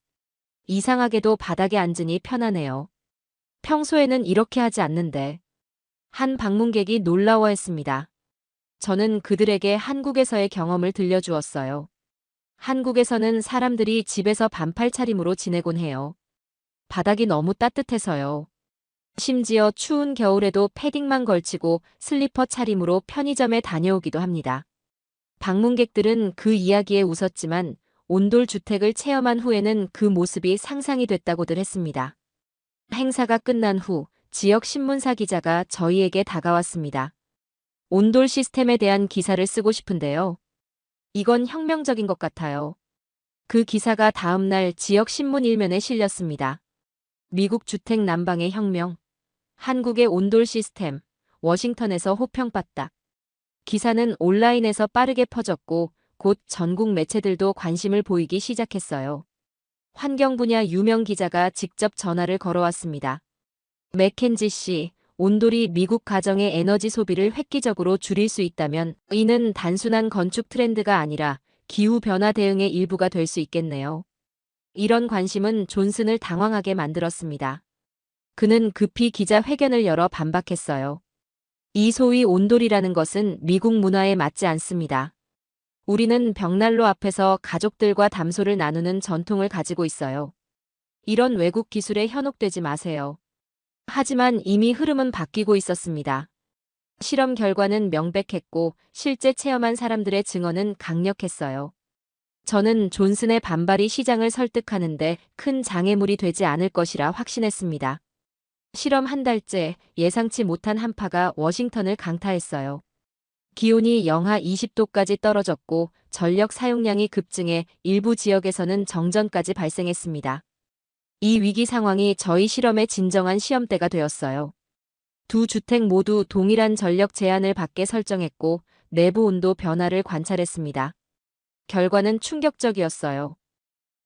이상하게도 바닥에 앉으니 편하네요. 평소에는 이렇게 하지 않는데. 한 방문객이 놀라워했습니다. 저는 그들에게 한국에서의 경험을 들려주었어요. 한국에서는 사람들이 집에서 반팔 차림으로 지내곤 해요. 바닥이 너무 따뜻해서요. 심지어 추운 겨울에도 패딩만 걸치고 슬리퍼 차림으로 편의점에 다녀오기도 합니다. 방문객들은 그 이야기에 웃었지만 온돌 주택을 체험한 후에는 그 모습이 상상이 됐다고들 했습니다. 행사가 끝난 후 지역 신문사 기자가 저희에게 다가왔습니다. 온돌 시스템에 대한 기사를 쓰고 싶은데요. 이건 혁명적인 것 같아요. 그 기사가 다음 날 지역 신문 일면에 실렸습니다. 미국 주택 난방의 혁명, 한국의 온돌 시스템, 워싱턴에서 호평받다. 기사는 온라인에서 빠르게 퍼졌고 곧 전국 매체들도 관심을 보이기 시작했어요. 환경 분야 유명 기자가 직접 전화를 걸어왔습니다. 맥켄지 씨, 온돌이 미국 가정의 에너지 소비를 획기적으로 줄일 수 있다면 이는 단순한 건축 트렌드가 아니라 기후변화 대응의 일부가 될 수 있겠네요. 이런 관심은 존슨을 당황하게 만들었습니다. 그는 급히 기자회견을 열어 반박했어요. 이 소위 온돌이라는 것은 미국 문화에 맞지 않습니다. 우리는 벽난로 앞에서 가족들과 담소를 나누는 전통을 가지고 있어요. 이런 외국 기술에 현혹되지 마세요. 하지만 이미 흐름은 바뀌고 있었습니다. 실험 결과는 명백했고 실제 체험한 사람들의 증언은 강력했어요. 저는 존슨의 반발이 시장을 설득하는데 큰 장애물이 되지 않을 것이라 확신했습니다. 실험 한 달째 예상치 못한 한파가 워싱턴을 강타했어요. 기온이 영하 20도까지 떨어졌고 전력 사용량이 급증해 일부 지역에서는 정전까지 발생했습니다. 이 위기 상황이 저희 실험의 진정한 시험대가 되었어요. 두 주택 모두 동일한 전력 제한을 받게 설정했고 내부 온도 변화를 관찰했습니다. 결과는 충격적이었어요.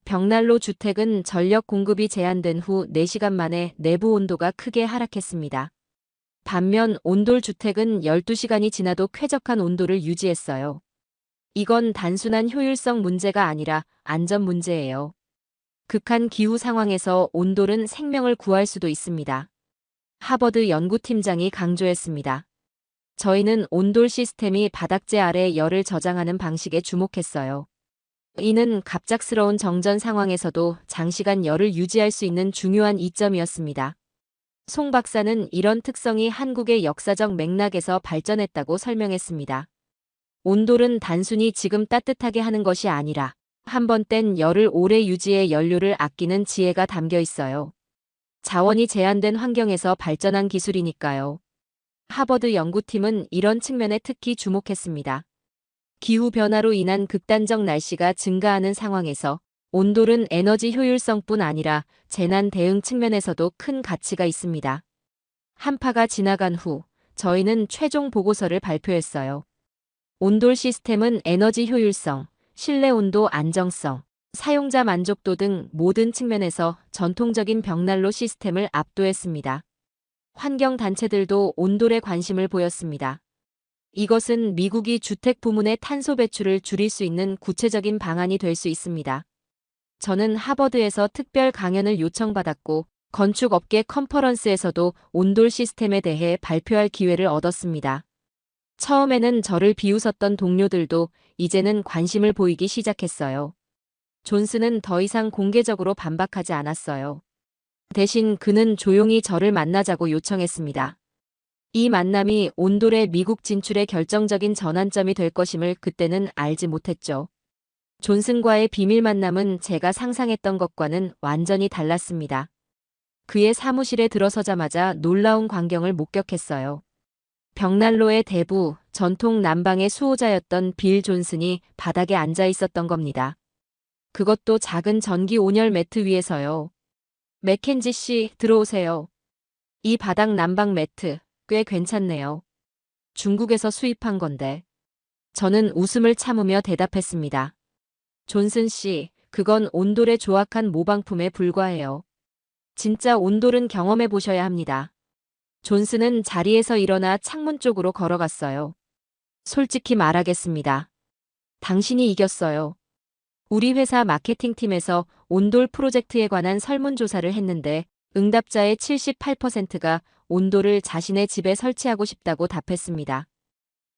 벽난로 주택은 전력 공급이 제한된 후 4시간 만에 내부 온도가 크게 하락했습니다. 반면 온돌 주택은 12시간이 지나도 쾌적한 온도를 유지했어요. 이건 단순한 효율성 문제가 아니라 안전 문제예요. 극한 기후 상황에서 온돌은 생명을 구할 수도 있습니다. 하버드 연구팀장이 강조했습니다. 저희는 온돌 시스템이 바닥재 아래 열을 저장하는 방식에 주목했어요. 이는 갑작스러운 정전 상황에서도 장시간 열을 유지할 수 있는 중요한 이점이었습니다. 송 박사는 이런 특성이 한국의 역사적 맥락에서 발전했다고 설명했습니다. 온돌은 단순히 지금 따뜻하게 하는 것이 아니라 한 번 뗀 열을 오래 유지해 연료를 아끼는 지혜가 담겨 있어요. 자원이 제한된 환경에서 발전한 기술이니까요. 하버드 연구팀은 이런 측면에 특히 주목했습니다. 기후변화로 인한 극단적 날씨가 증가하는 상황에서 온돌은 에너지 효율성뿐 아니라 재난 대응 측면에서도 큰 가치가 있습니다. 한파가 지나간 후 저희는 최종 보고서를 발표했어요. 온돌 시스템은 에너지 효율성, 실내 온도 안정성, 사용자 만족도 등 모든 측면에서 전통적인 벽난로 시스템을 압도했습니다. 환경단체들도 온돌에 관심을 보였습니다. 이것은 미국이 주택 부문의 탄소 배출을 줄일 수 있는 구체적인 방안이 될 수 있습니다. 저는 하버드에서 특별 강연을 요청받았고 건축업계 컨퍼런스에서도 온돌 시스템에 대해 발표할 기회를 얻었습니다. 처음에는 저를 비웃었던 동료들도 이제는 관심을 보이기 시작했어요. 존슨은 더 이상 공개적으로 반박하지 않았어요. 대신 그는 조용히 저를 만나자고 요청했습니다. 이 만남이 온돌의 미국 진출의 결정적인 전환점이 될 것임을 그때는 알지 못했죠. 존슨과의 비밀 만남은 제가 상상했던 것과는 완전히 달랐습니다. 그의 사무실에 들어서자마자 놀라운 광경을 목격했어요. 벽난로의 대부, 전통 난방의 수호자였던 빌 존슨이 바닥에 앉아 있었던 겁니다. 그것도 작은 전기 온열 매트 위에서요. 맥켄지 씨, 들어오세요. 이 바닥 난방 매트, 꽤 괜찮네요. 중국에서 수입한 건데. 저는 웃음을 참으며 대답했습니다. 존슨 씨, 그건 온돌의 조악한 모방품에 불과해요. 진짜 온돌은 경험해 보셔야 합니다. 존슨은 자리에서 일어나 창문 쪽으로 걸어갔어요. 솔직히 말하겠습니다. 당신이 이겼어요. 우리 회사 마케팅팀에서 온돌 프로젝트에 관한 설문조사를 했는데 응답자의 78%가 온돌을 자신의 집에 설치하고 싶다고 답했습니다.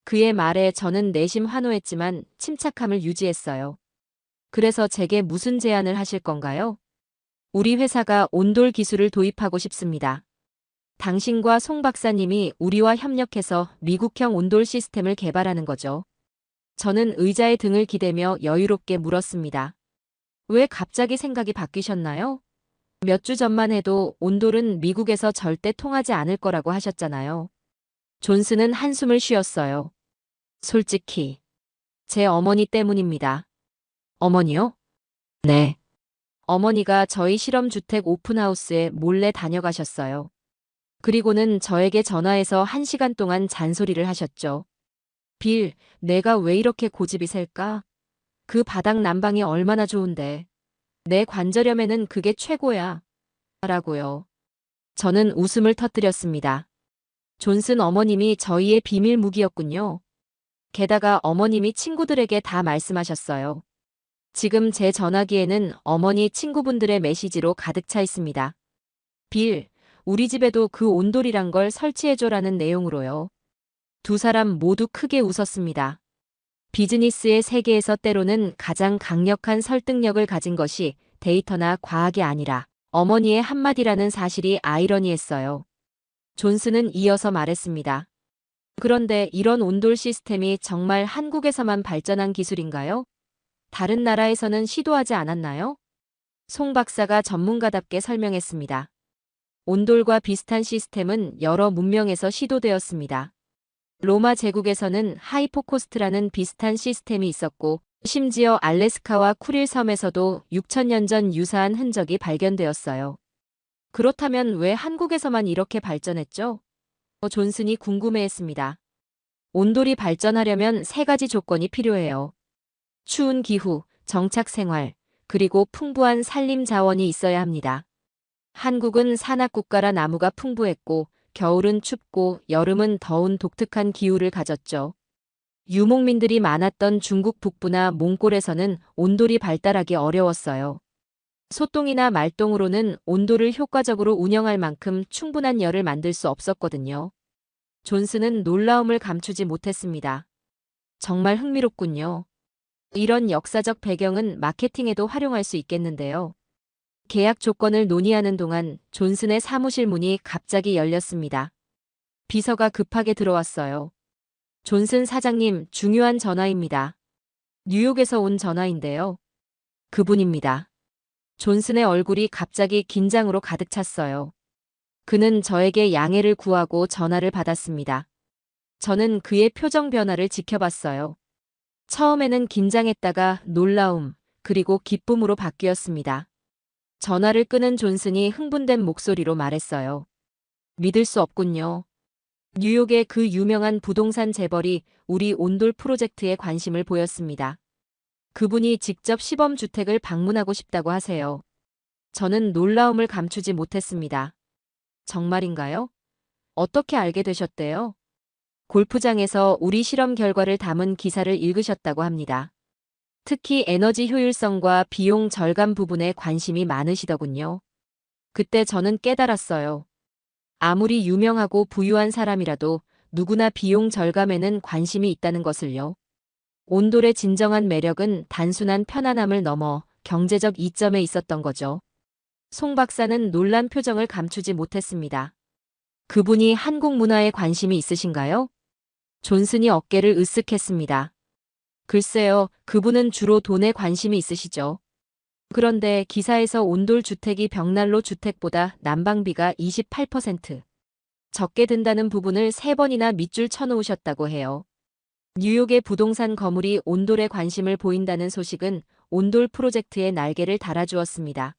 그의 말에 저는 내심 환호했지만 침착함을 유지했어요. 그래서 제게 무슨 제안을 하실 건가요? 우리 회사가 온돌 기술을 도입하고 싶습니다. 당신과 송 박사님이 우리와 협력해서 미국형 온돌 시스템을 개발하는 거죠. 저는 의자에 등을 기대며 여유롭게 물었습니다. 왜 갑자기 생각이 바뀌셨나요? 몇 주 전만 해도 온돌은 미국에서 절대 통하지 않을 거라고 하셨잖아요. 존슨은 한숨을 쉬었어요. 솔직히, 제 어머니 때문입니다. 어머니요? 네. 어머니가 저희 실험주택 오픈하우스에 몰래 다녀가셨어요. 그리고는 저에게 전화해서 1시간 동안 잔소리를 하셨죠. 빌, 내가 왜 이렇게 고집이 셀까? 그 바닥 난방이 얼마나 좋은데. 내 관절염에는 그게 최고야. 라고요. 저는 웃음을 터뜨렸습니다. 존슨 어머님이 저희의 비밀 무기였군요. 게다가 어머님이 친구들에게 다 말씀하셨어요. 지금 제 전화기에는 어머니 친구분들의 메시지로 가득 차 있습니다. 빌, 우리 집에도 그 온돌이란 걸 설치해줘라는 내용으로요. 두 사람 모두 크게 웃었습니다. 비즈니스의 세계에서 때로는 가장 강력한 설득력을 가진 것이 데이터나 과학이 아니라 어머니의 한마디라는 사실이 아이러니했어요. 존슨은 이어서 말했습니다. 그런데 이런 온돌 시스템이 정말 한국에서만 발전한 기술인가요? 다른 나라에서는 시도하지 않았나요? 송 박사가 전문가답게 설명했습니다. 온돌과 비슷한 시스템은 여러 문명에서 시도되었습니다. 로마 제국에서는 하이포코스트라는 비슷한 시스템이 있었고, 심지어 알래스카와 쿠릴 섬에서도 6천년 전 유사한 흔적이 발견되었어요. 그렇다면 왜 한국에서만 이렇게 발전했죠? 존슨이 궁금해했습니다. 온돌이 발전하려면 세 가지 조건이 필요해요. 추운 기후, 정착 생활, 그리고 풍부한 산림 자원이 있어야 합니다. 한국은 산악국가라 나무가 풍부했고, 겨울은 춥고 여름은 더운 독특한 기후를 가졌죠. 유목민들이 많았던 중국 북부나 몽골에서는 온돌이 발달하기 어려웠어요. 소똥이나 말똥으로는 온돌을 효과적으로 운영할 만큼 충분한 열을 만들 수 없었거든요. 존슨은 놀라움을 감추지 못했습니다. 정말 흥미롭군요. 이런 역사적 배경은 마케팅에도 활용할 수 있겠는데요. 계약 조건을 논의하는 동안 존슨의 사무실 문이 갑자기 열렸습니다. 비서가 급하게 들어왔어요. 존슨 사장님, 중요한 전화입니다. 뉴욕에서 온 전화인데요. 그분입니다. 존슨의 얼굴이 갑자기 긴장으로 가득 찼어요. 그는 저에게 양해를 구하고 전화를 받았습니다. 저는 그의 표정 변화를 지켜봤어요. 처음에는 긴장했다가 놀라움, 그리고 기쁨으로 바뀌었습니다. 전화를 끄는 존슨이 흥분된 목소리로 말했어요. 믿을 수 없군요. 뉴욕의 그 유명한 부동산 재벌이 우리 온돌 프로젝트에 관심을 보였습니다. 그분이 직접 시범주택을 방문하고 싶다고 하세요. 저는 놀라움을 감추지 못했습니다. 정말인가요? 어떻게 알게 되셨대요? 골프장에서 우리 실험 결과를 담은 기사를 읽으셨다고 합니다. 특히 에너지 효율성과 비용 절감 부분에 관심이 많으시더군요. 그때 저는 깨달았어요. 아무리 유명하고 부유한 사람이라도 누구나 비용 절감에는 관심이 있다는 것을요. 온돌의 진정한 매력은 단순한 편안함을 넘어 경제적 이점에 있었던 거죠. 송 박사는 놀란 표정을 감추지 못했습니다. 그분이 한국 문화에 관심이 있으신가요? 존슨이 어깨를 으쓱했습니다. 글쎄요, 그분은 주로 돈에 관심이 있으시죠. 그런데 기사에서 온돌 주택이 벽난로 주택보다 난방비가 28% 적게 든다는 부분을 3번이나 밑줄 쳐놓으셨다고 해요. 뉴욕의 부동산 거물이 온돌에 관심을 보인다는 소식은 온돌 프로젝트에 날개를 달아주었습니다.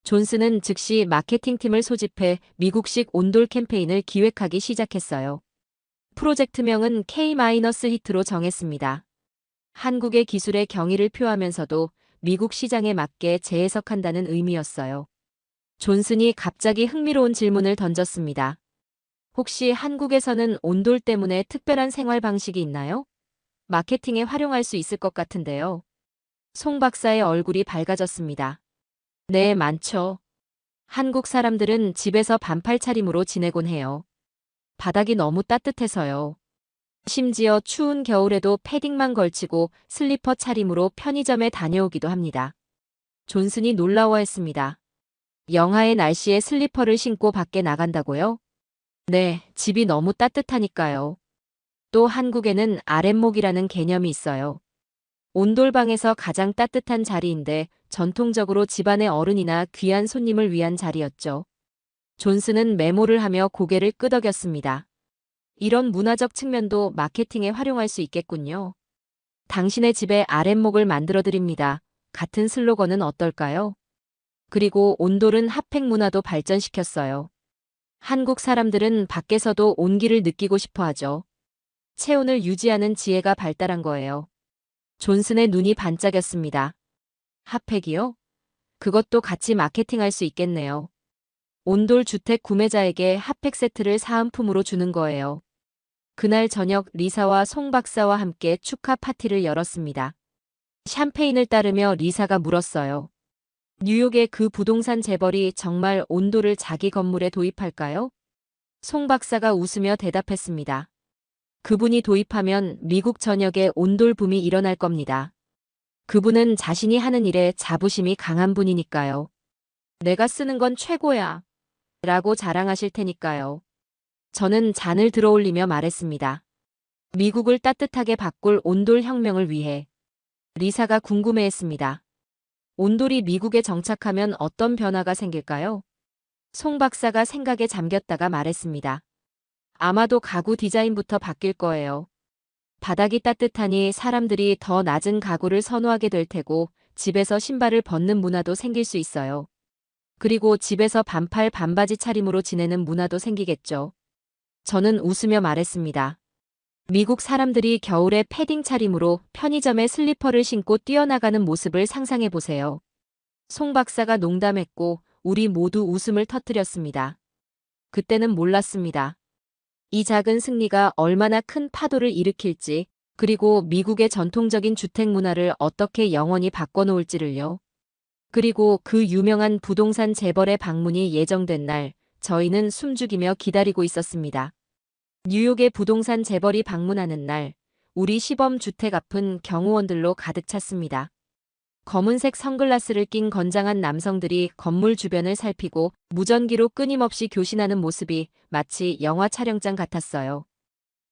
존슨은 즉시 마케팅팀을 소집해 미국식 온돌 캠페인을 기획하기 시작했어요. 프로젝트명은 K-히트로 정했습니다. 한국의 기술의 경의를 표하면서도 미국 시장에 맞게 재해석한다는 의미였어요. 존슨이 갑자기 흥미로운 질문을 던졌습니다. 혹시 한국에서는 온돌 때문에 특별한 생활 방식이 있나요? 마케팅에 활용할 수 있을 것 같은데요. 송 박사의 얼굴이 밝아졌습니다. 네, 많죠. 한국 사람들은 집에서 반팔 차림으로 지내곤 해요. 바닥이 너무 따뜻해서요. 심지어 추운 겨울에도 패딩만 걸치고 슬리퍼 차림으로 편의점에 다녀오기도 합니다. 존슨이 놀라워했습니다. 영하의 날씨에 슬리퍼를 신고 밖에 나간다고요? 네, 집이 너무 따뜻하니까요. 또 한국에는 아랫목이라는 개념이 있어요. 온돌방에서 가장 따뜻한 자리인데 전통적으로 집안의 어른이나 귀한 손님을 위한 자리였죠. 존슨은 메모를 하며 고개를 끄덕였습니다. 이런 문화적 측면도 마케팅에 활용할 수 있겠군요. 당신의 집에 아랫목을 만들어드립니다. 같은 슬로건은 어떨까요? 그리고 온돌은 핫팩 문화도 발전시켰어요. 한국 사람들은 밖에서도 온기를 느끼고 싶어 하죠. 체온을 유지하는 지혜가 발달한 거예요. 존슨의 눈이 반짝였습니다. 핫팩이요? 그것도 같이 마케팅할 수 있겠네요. 온돌 주택 구매자에게 핫팩 세트를 사은품으로 주는 거예요. 그날 저녁 리사와 송 박사와 함께 축하 파티를 열었습니다. 샴페인을 따르며 리사가 물었어요. 뉴욕의 그 부동산 재벌이 정말 온돌을 자기 건물에 도입할까요? 송 박사가 웃으며 대답했습니다. 그분이 도입하면 미국 전역에 온돌 붐이 일어날 겁니다. 그분은 자신이 하는 일에 자부심이 강한 분이니까요. 내가 쓰는 건 최고야. 라고 자랑하실 테니까요. 저는 잔을 들어올리며 말했습니다. 미국을 따뜻하게 바꿀 온돌 혁명을 위해. 리사가 궁금해했습니다. 온돌이 미국에 정착하면 어떤 변화가 생길까요? 송 박사가 생각에 잠겼다가 말했습니다. 아마도 가구 디자인부터 바뀔 거예요. 바닥이 따뜻하니 사람들이 더 낮은 가구를 선호하게 될 테고 집에서 신발을 벗는 문화도 생길 수 있어요. 그리고 집에서 반팔 반바지 차림으로 지내는 문화도 생기겠죠. 저는 웃으며 말했습니다. 미국 사람들이 겨울에 패딩 차림으로 편의점에 슬리퍼를 신고 뛰어나가는 모습을 상상해 보세요. 송 박사가 농담했고 우리 모두 웃음을 터뜨렸습니다. 그때는 몰랐습니다. 이 작은 승리가 얼마나 큰 파도를 일으킬지, 그리고 미국의 전통적인 주택 문화를 어떻게 영원히 바꿔놓을지를요. 그리고 그 유명한 부동산 재벌의 방문이 예정된 날, 저희는 숨죽이며 기다리고 있었습니다. 뉴욕의 부동산 재벌이 방문하는 날, 우리 시범 주택 앞은 경호원들로 가득 찼습니다. 검은색 선글라스를 낀 건장한 남성들이 건물 주변을 살피고 무전기로 끊임없이 교신하는 모습이 마치 영화 촬영장 같았어요.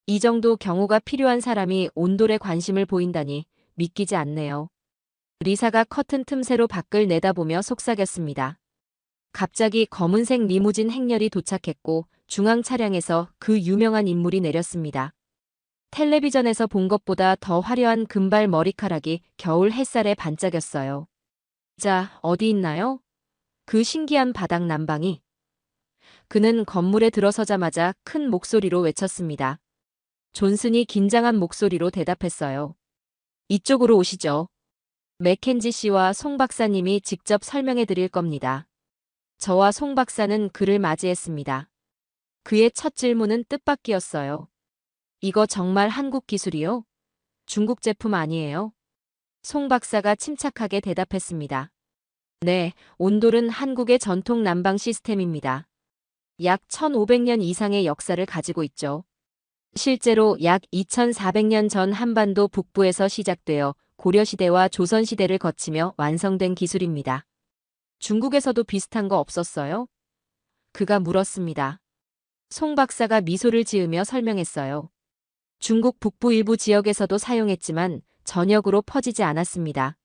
이 정도 경호가 필요한 사람이 온돌에 관심을 보인다니 믿기지 않네요. 리사가 커튼 틈새로 밖을 내다보며 속삭였습니다. 갑자기 검은색 리무진 행렬이 도착했고 중앙 차량에서 그 유명한 인물이 내렸습니다. 텔레비전에서 본 것보다 더 화려한 금발 머리카락이 겨울 햇살에 반짝였어요. 자, 어디 있나요? 그 신기한 바닥 난방이. 그는 건물에 들어서자마자 큰 목소리로 외쳤습니다. 존슨이 긴장한 목소리로 대답했어요. 이쪽으로 오시죠. 맥켄지 씨와 송 박사님이 직접 설명해 드릴 겁니다. 저와 송 박사는 그를 맞이했습니다. 그의 첫 질문은 뜻밖이었어요. 이거 정말 한국 기술이요? 중국 제품 아니에요? 송 박사가 침착하게 대답했습니다. 네, 온돌은 한국의 전통 난방 시스템입니다. 약 1500년 이상의 역사를 가지고 있죠. 실제로 약 2400년 전 한반도 북부에서 시작되어 고려시대와 조선시대를 거치며 완성된 기술입니다. 중국에서도 비슷한 거 없었어요? 그가 물었습니다. 송 박사가 미소를 지으며 설명했어요. 중국 북부 일부 지역에서도 사용했지만 전역으로 퍼지지 않았습니다.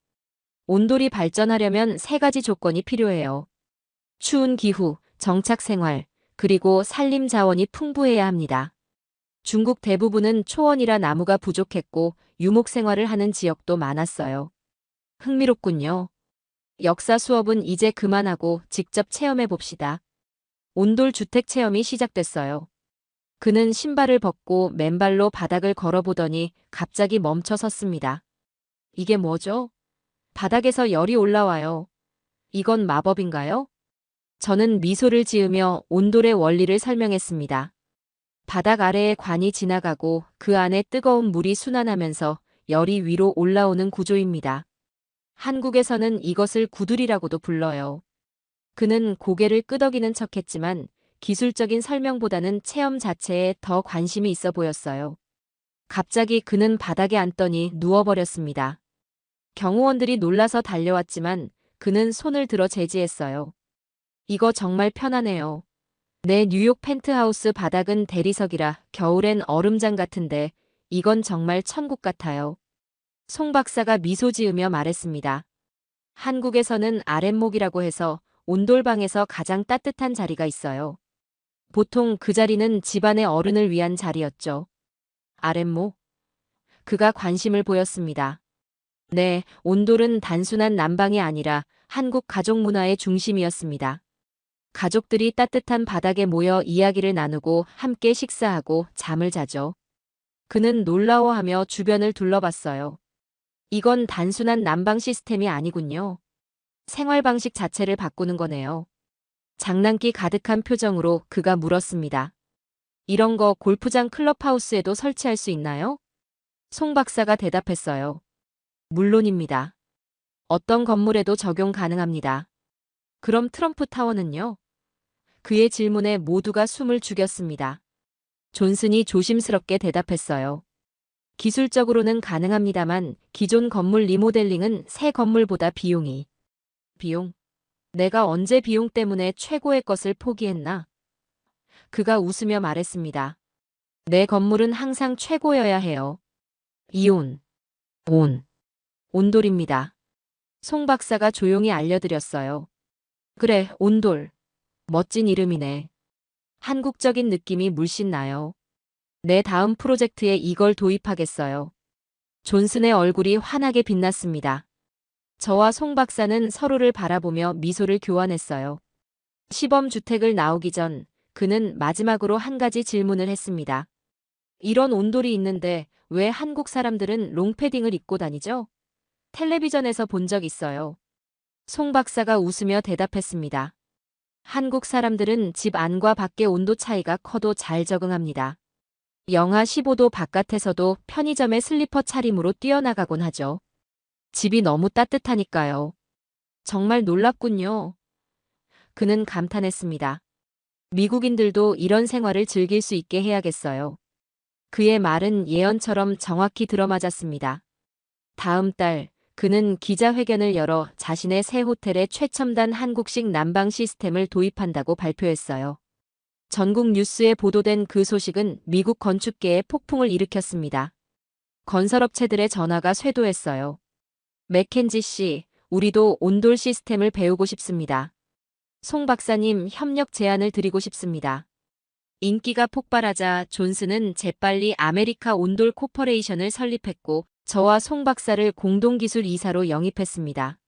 온돌이 발전하려면 세 가지 조건이 필요해요. 추운 기후, 정착 생활, 그리고 산림 자원이 풍부해야 합니다. 중국 대부분은 초원이라 나무가 부족했고 유목 생활을 하는 지역도 많았어요. 흥미롭군요. 역사 수업은 이제 그만하고 직접 체험해 봅시다. 온돌 주택 체험이 시작됐어요. 그는 신발을 벗고 맨발로 바닥을 걸어보더니 갑자기 멈춰 섰습니다. 이게 뭐죠? 바닥에서 열이 올라와요. 이건 마법인가요? 저는 미소를 지으며 온돌의 원리를 설명했습니다. 바닥 아래에 관이 지나가고 그 안에 뜨거운 물이 순환하면서 열이 위로 올라오는 구조입니다. 한국에서는 이것을 구들이라고도 불러요. 그는 고개를 끄덕이는 척했지만 기술적인 설명보다는 체험 자체에 더 관심이 있어 보였어요. 갑자기 그는 바닥에 앉더니 누워버렸습니다. 경호원들이 놀라서 달려왔지만 그는 손을 들어 제지했어요. 이거 정말 편하네요. 내 뉴욕 펜트하우스 바닥은 대리석이라 겨울엔 얼음장 같은데 이건 정말 천국 같아요. 송 박사가 미소 지으며 말했습니다. 한국에서는 아랫목이라고 해서 온돌방에서 가장 따뜻한 자리가 있어요. 보통 그 자리는 집안의 어른을 위한 자리였죠. 아랫목? 그가 관심을 보였습니다. 네, 온돌은 단순한 난방이 아니라 한국 가족 문화의 중심이었습니다. 가족들이 따뜻한 바닥에 모여 이야기를 나누고 함께 식사하고 잠을 자죠. 그는 놀라워하며 주변을 둘러봤어요. 이건 단순한 난방 시스템이 아니군요. 생활 방식 자체를 바꾸는 거네요. 장난기 가득한 표정으로 그가 물었습니다. 이런 거 골프장 클럽하우스에도 설치할 수 있나요? 송 박사가 대답했어요. 물론입니다. 어떤 건물에도 적용 가능합니다. 그럼 트럼프 타워는요? 그의 질문에 모두가 숨을 죽였습니다. 존슨이 조심스럽게 대답했어요. 기술적으로는 가능합니다만 기존 건물 리모델링은 새 건물보다 비용? 내가 언제 비용 때문에 최고의 것을 포기했나? 그가 웃으며 말했습니다. 내 건물은 항상 최고여야 해요. 온돌입니다. 송 박사가 조용히 알려드렸어요. 그래, 온돌. 멋진 이름이네. 한국적인 느낌이 물씬 나요. 내 다음 프로젝트에 이걸 도입하겠어요. 존슨의 얼굴이 환하게 빛났습니다. 저와 송 박사는 서로를 바라보며 미소를 교환했어요. 시범주택을 나오기 전 그는 마지막으로 한 가지 질문을 했습니다. 이런 온돌이 있는데 왜 한국 사람들은 롱패딩을 입고 다니죠? 텔레비전에서 본 적 있어요. 송 박사가 웃으며 대답했습니다. 한국 사람들은 집 안과 밖의 온도 차이가 커도 잘 적응합니다. 영하 15도 바깥에서도 편의점에 슬리퍼 차림으로 뛰어나가곤 하죠. 집이 너무 따뜻하니까요. 정말 놀랍군요. 그는 감탄했습니다. 미국인들도 이런 생활을 즐길 수 있게 해야겠어요. 그의 말은 예언처럼 정확히 들어맞았습니다. 다음 달 그는 기자회견을 열어 자신의 새 호텔에 최첨단 한국식 난방 시스템을 도입한다고 발표했어요. 전국 뉴스에 보도된 그 소식은 미국 건축계에 폭풍을 일으켰습니다. 건설업체들의 전화가 쇄도했어요. 맥켄지 씨, 우리도 온돌 시스템을 배우고 싶습니다. 송 박사님, 협력 제안을 드리고 싶습니다. 인기가 폭발하자 존슨은 재빨리 아메리카 온돌 코퍼레이션을 설립했고 저와 송 박사를 공동기술 이사로 영입했습니다.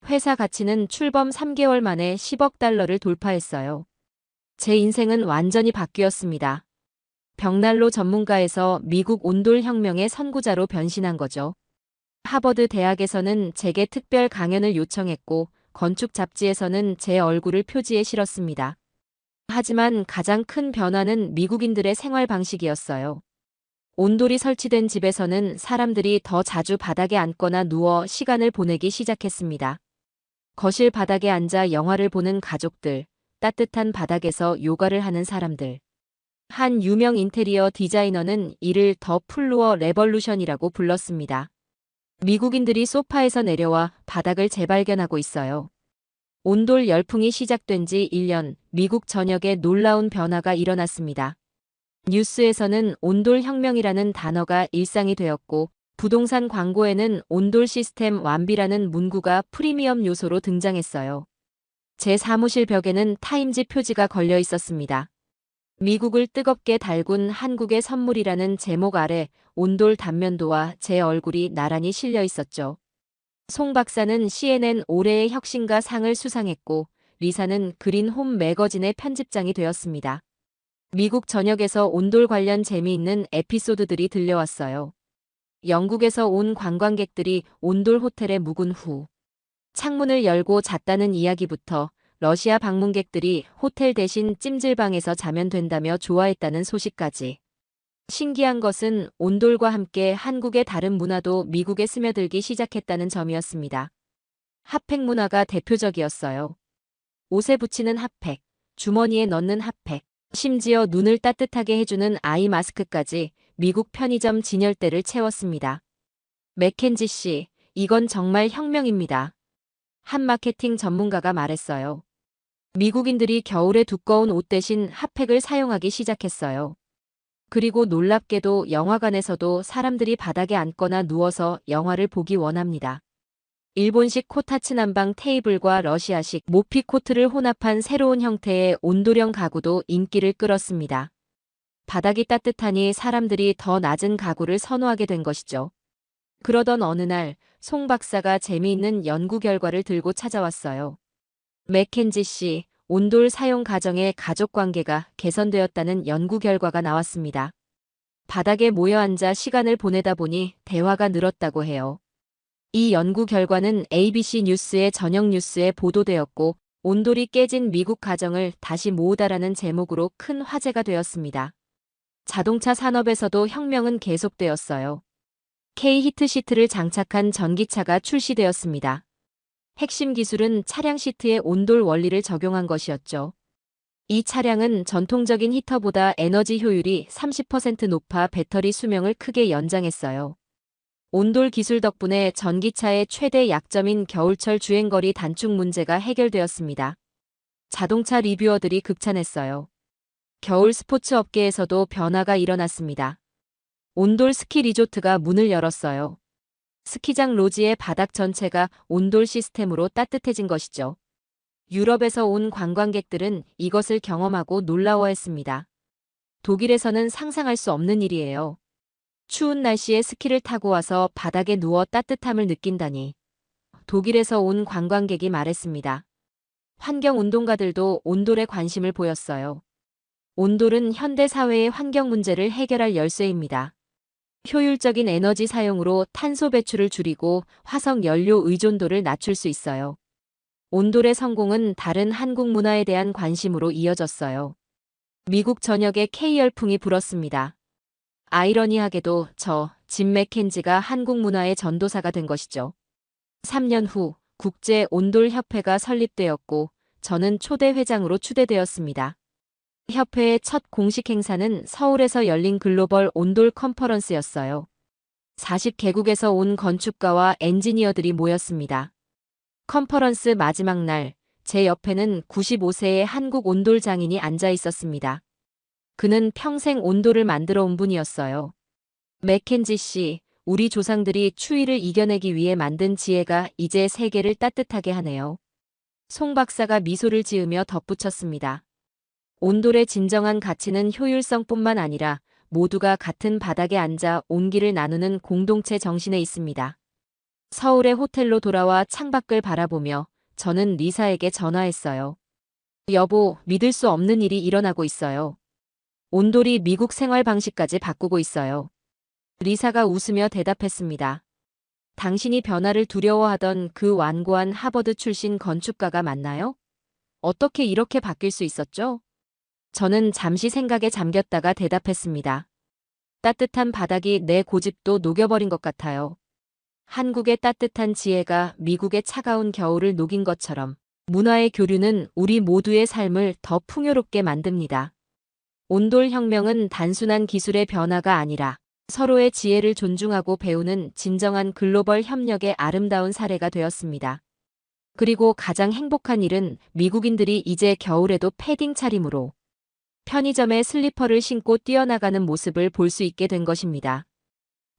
회사 가치는 출범 3개월 만에 10억 달러를 돌파했어요. 제 인생은 완전히 바뀌었습니다. 벽난로 전문가에서 미국 온돌 혁명의 선구자로 변신한 거죠. 하버드 대학에서는 제게 특별 강연을 요청했고 건축 잡지에서는 제 얼굴을 표지에 실었습니다. 하지만 가장 큰 변화는 미국인들의 생활 방식이었어요. 온돌이 설치된 집에서는 사람들이 더 자주 바닥에 앉거나 누워 시간을 보내기 시작했습니다. 거실 바닥에 앉아 영화를 보는 가족들, 따뜻한 바닥에서 요가를 하는 사람들. 한 유명 인테리어 디자이너는 이를 더 플루어 레벌루션이라고 불렀습니다. 미국인들이 소파에서 내려와 바닥을 재발견하고 있어요. 온돌 열풍이 시작된 지 1년, 미국 전역에 놀라운 변화가 일어났습니다. 뉴스에서는 온돌 혁명이라는 단어가 일상이 되었고, 부동산 광고에는 온돌 시스템 완비라는 문구가 프리미엄 요소로 등장했어요. 제 사무실 벽에는 타임지 표지가 걸려 있었습니다. 미국을 뜨겁게 달군 한국의 선물이라는 제목 아래 온돌 단면도와 제 얼굴이 나란히 실려 있었죠. 송 박사는 CNN 올해의 혁신가 상을 수상했고, 리사는 그린 홈 매거진의 편집장이 되었습니다. 미국 전역에서 온돌 관련 재미있는 에피소드들이 들려왔어요. 영국에서 온 관광객들이 온돌 호텔에 묵은 후 창문을 열고 잤다는 이야기부터 러시아 방문객들이 호텔 대신 찜질방에서 자면 된다며 좋아했다는 소식까지. 신기한 것은 온돌과 함께 한국의 다른 문화도 미국에 스며들기 시작했다는 점이었습니다. 핫팩 문화가 대표적이었어요. 옷에 붙이는 핫팩, 주머니에 넣는 핫팩, 심지어 눈을 따뜻하게 해주는 아이 마스크까지 미국 편의점 진열대를 채웠습니다. 맥켄지 씨, 이건 정말 혁명입니다. 한 마케팅 전문가가 말했어요. 미국인들이 겨울에 두꺼운 옷 대신 핫팩을 사용하기 시작했어요. 그리고 놀랍게도 영화관에서도 사람들이 바닥에 앉거나 누워서 영화를 보기 원합니다. 일본식 코타츠 난방 테이블과 러시아식 모피 코트를 혼합한 새로운 형태의 온돌형 가구도 인기를 끌었습니다. 바닥이 따뜻하니 사람들이 더 낮은 가구를 선호하게 된 것이죠. 그러던 어느 날, 송 박사가 재미있는 연구 결과를 들고 찾아왔어요. 맥켄지 씨, 온돌 사용 가정의 가족 관계가 개선되었다는 연구 결과가 나왔습니다. 바닥에 모여 앉아 시간을 보내다 보니 대화가 늘었다고 해요. 이 연구 결과는 ABC 뉴스의 저녁 뉴스에 보도되었고, 온돌이 깨진 미국 가정을 다시 모으다라는 제목으로 큰 화제가 되었습니다. 자동차 산업에서도 혁명은 계속되었어요. K-히트 시트를 장착한 전기차가 출시되었습니다. 핵심 기술은 차량 시트에 온돌 원리를 적용한 것이었죠. 이 차량은 전통적인 히터보다 에너지 효율이 30% 높아 배터리 수명을 크게 연장했어요. 온돌 기술 덕분에 전기차의 최대 약점인 겨울철 주행거리 단축 문제가 해결되었습니다. 자동차 리뷰어들이 극찬했어요. 겨울 스포츠 업계에서도 변화가 일어났습니다. 온돌 스키 리조트가 문을 열었어요. 스키장 로지의 바닥 전체가 온돌 시스템으로 따뜻해진 것이죠. 유럽에서 온 관광객들은 이것을 경험하고 놀라워했습니다. 독일에서는 상상할 수 없는 일이에요. 추운 날씨에 스키를 타고 와서 바닥에 누워 따뜻함을 느낀다니. 독일에서 온 관광객이 말했습니다. 환경운동가들도 온돌에 관심을 보였어요. 온돌은 현대 사회의 환경 문제를 해결할 열쇠입니다. 효율적인 에너지 사용으로 탄소 배출을 줄이고 화석 연료 의존도를 낮출 수 있어요. 온돌의 성공은 다른 한국 문화에 대한 관심으로 이어졌어요. 미국 전역에 K열풍이 불었습니다. 아이러니하게도 짐 맥켄지가 한국 문화의 전도사가 된 것이죠. 3년 후 국제 온돌 협회가 설립되었고 저는 초대 회장으로 추대되었습니다. 협회의 첫 공식 행사는 서울에서 열린 글로벌 온돌 컨퍼런스였어요. 40개국에서 온 건축가와 엔지니어들이 모였습니다. 컨퍼런스 마지막 날, 제 옆에는 95세의 한국 온돌 장인이 앉아 있었습니다. 그는 평생 온돌을 만들어 온 분이었어요. 맥켄지 씨, 우리 조상들이 추위를 이겨내기 위해 만든 지혜가 이제 세계를 따뜻하게 하네요. 송 박사가 미소를 지으며 덧붙였습니다. 온돌의 진정한 가치는 효율성뿐만 아니라 모두가 같은 바닥에 앉아 온기를 나누는 공동체 정신에 있습니다. 서울의 호텔로 돌아와 창밖을 바라보며 저는 리사에게 전화했어요. 여보, 믿을 수 없는 일이 일어나고 있어요. 온돌이 미국 생활 방식까지 바꾸고 있어요. 리사가 웃으며 대답했습니다. 당신이 변화를 두려워하던 그 완고한 하버드 출신 건축가가 맞나요? 어떻게 이렇게 바뀔 수 있었죠? 저는 잠시 생각에 잠겼다가 대답했습니다. 따뜻한 바닥이 내 고집도 녹여버린 것 같아요. 한국의 따뜻한 지혜가 미국의 차가운 겨울을 녹인 것처럼 문화의 교류는 우리 모두의 삶을 더 풍요롭게 만듭니다. 온돌 혁명은 단순한 기술의 변화가 아니라 서로의 지혜를 존중하고 배우는 진정한 글로벌 협력의 아름다운 사례가 되었습니다. 그리고 가장 행복한 일은 미국인들이 이제 겨울에도 패딩 차림으로 편의점에 슬리퍼를 신고 뛰어나가는 모습을 볼 수 있게 된 것입니다.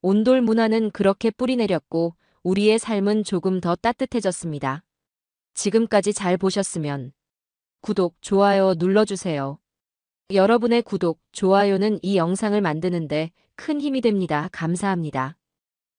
온돌 문화는 그렇게 뿌리내렸고 우리의 삶은 조금 더 따뜻해졌습니다. 지금까지 잘 보셨으면 구독, 좋아요 눌러주세요. 여러분의 구독, 좋아요는 이 영상을 만드는데 큰 힘이 됩니다. 감사합니다.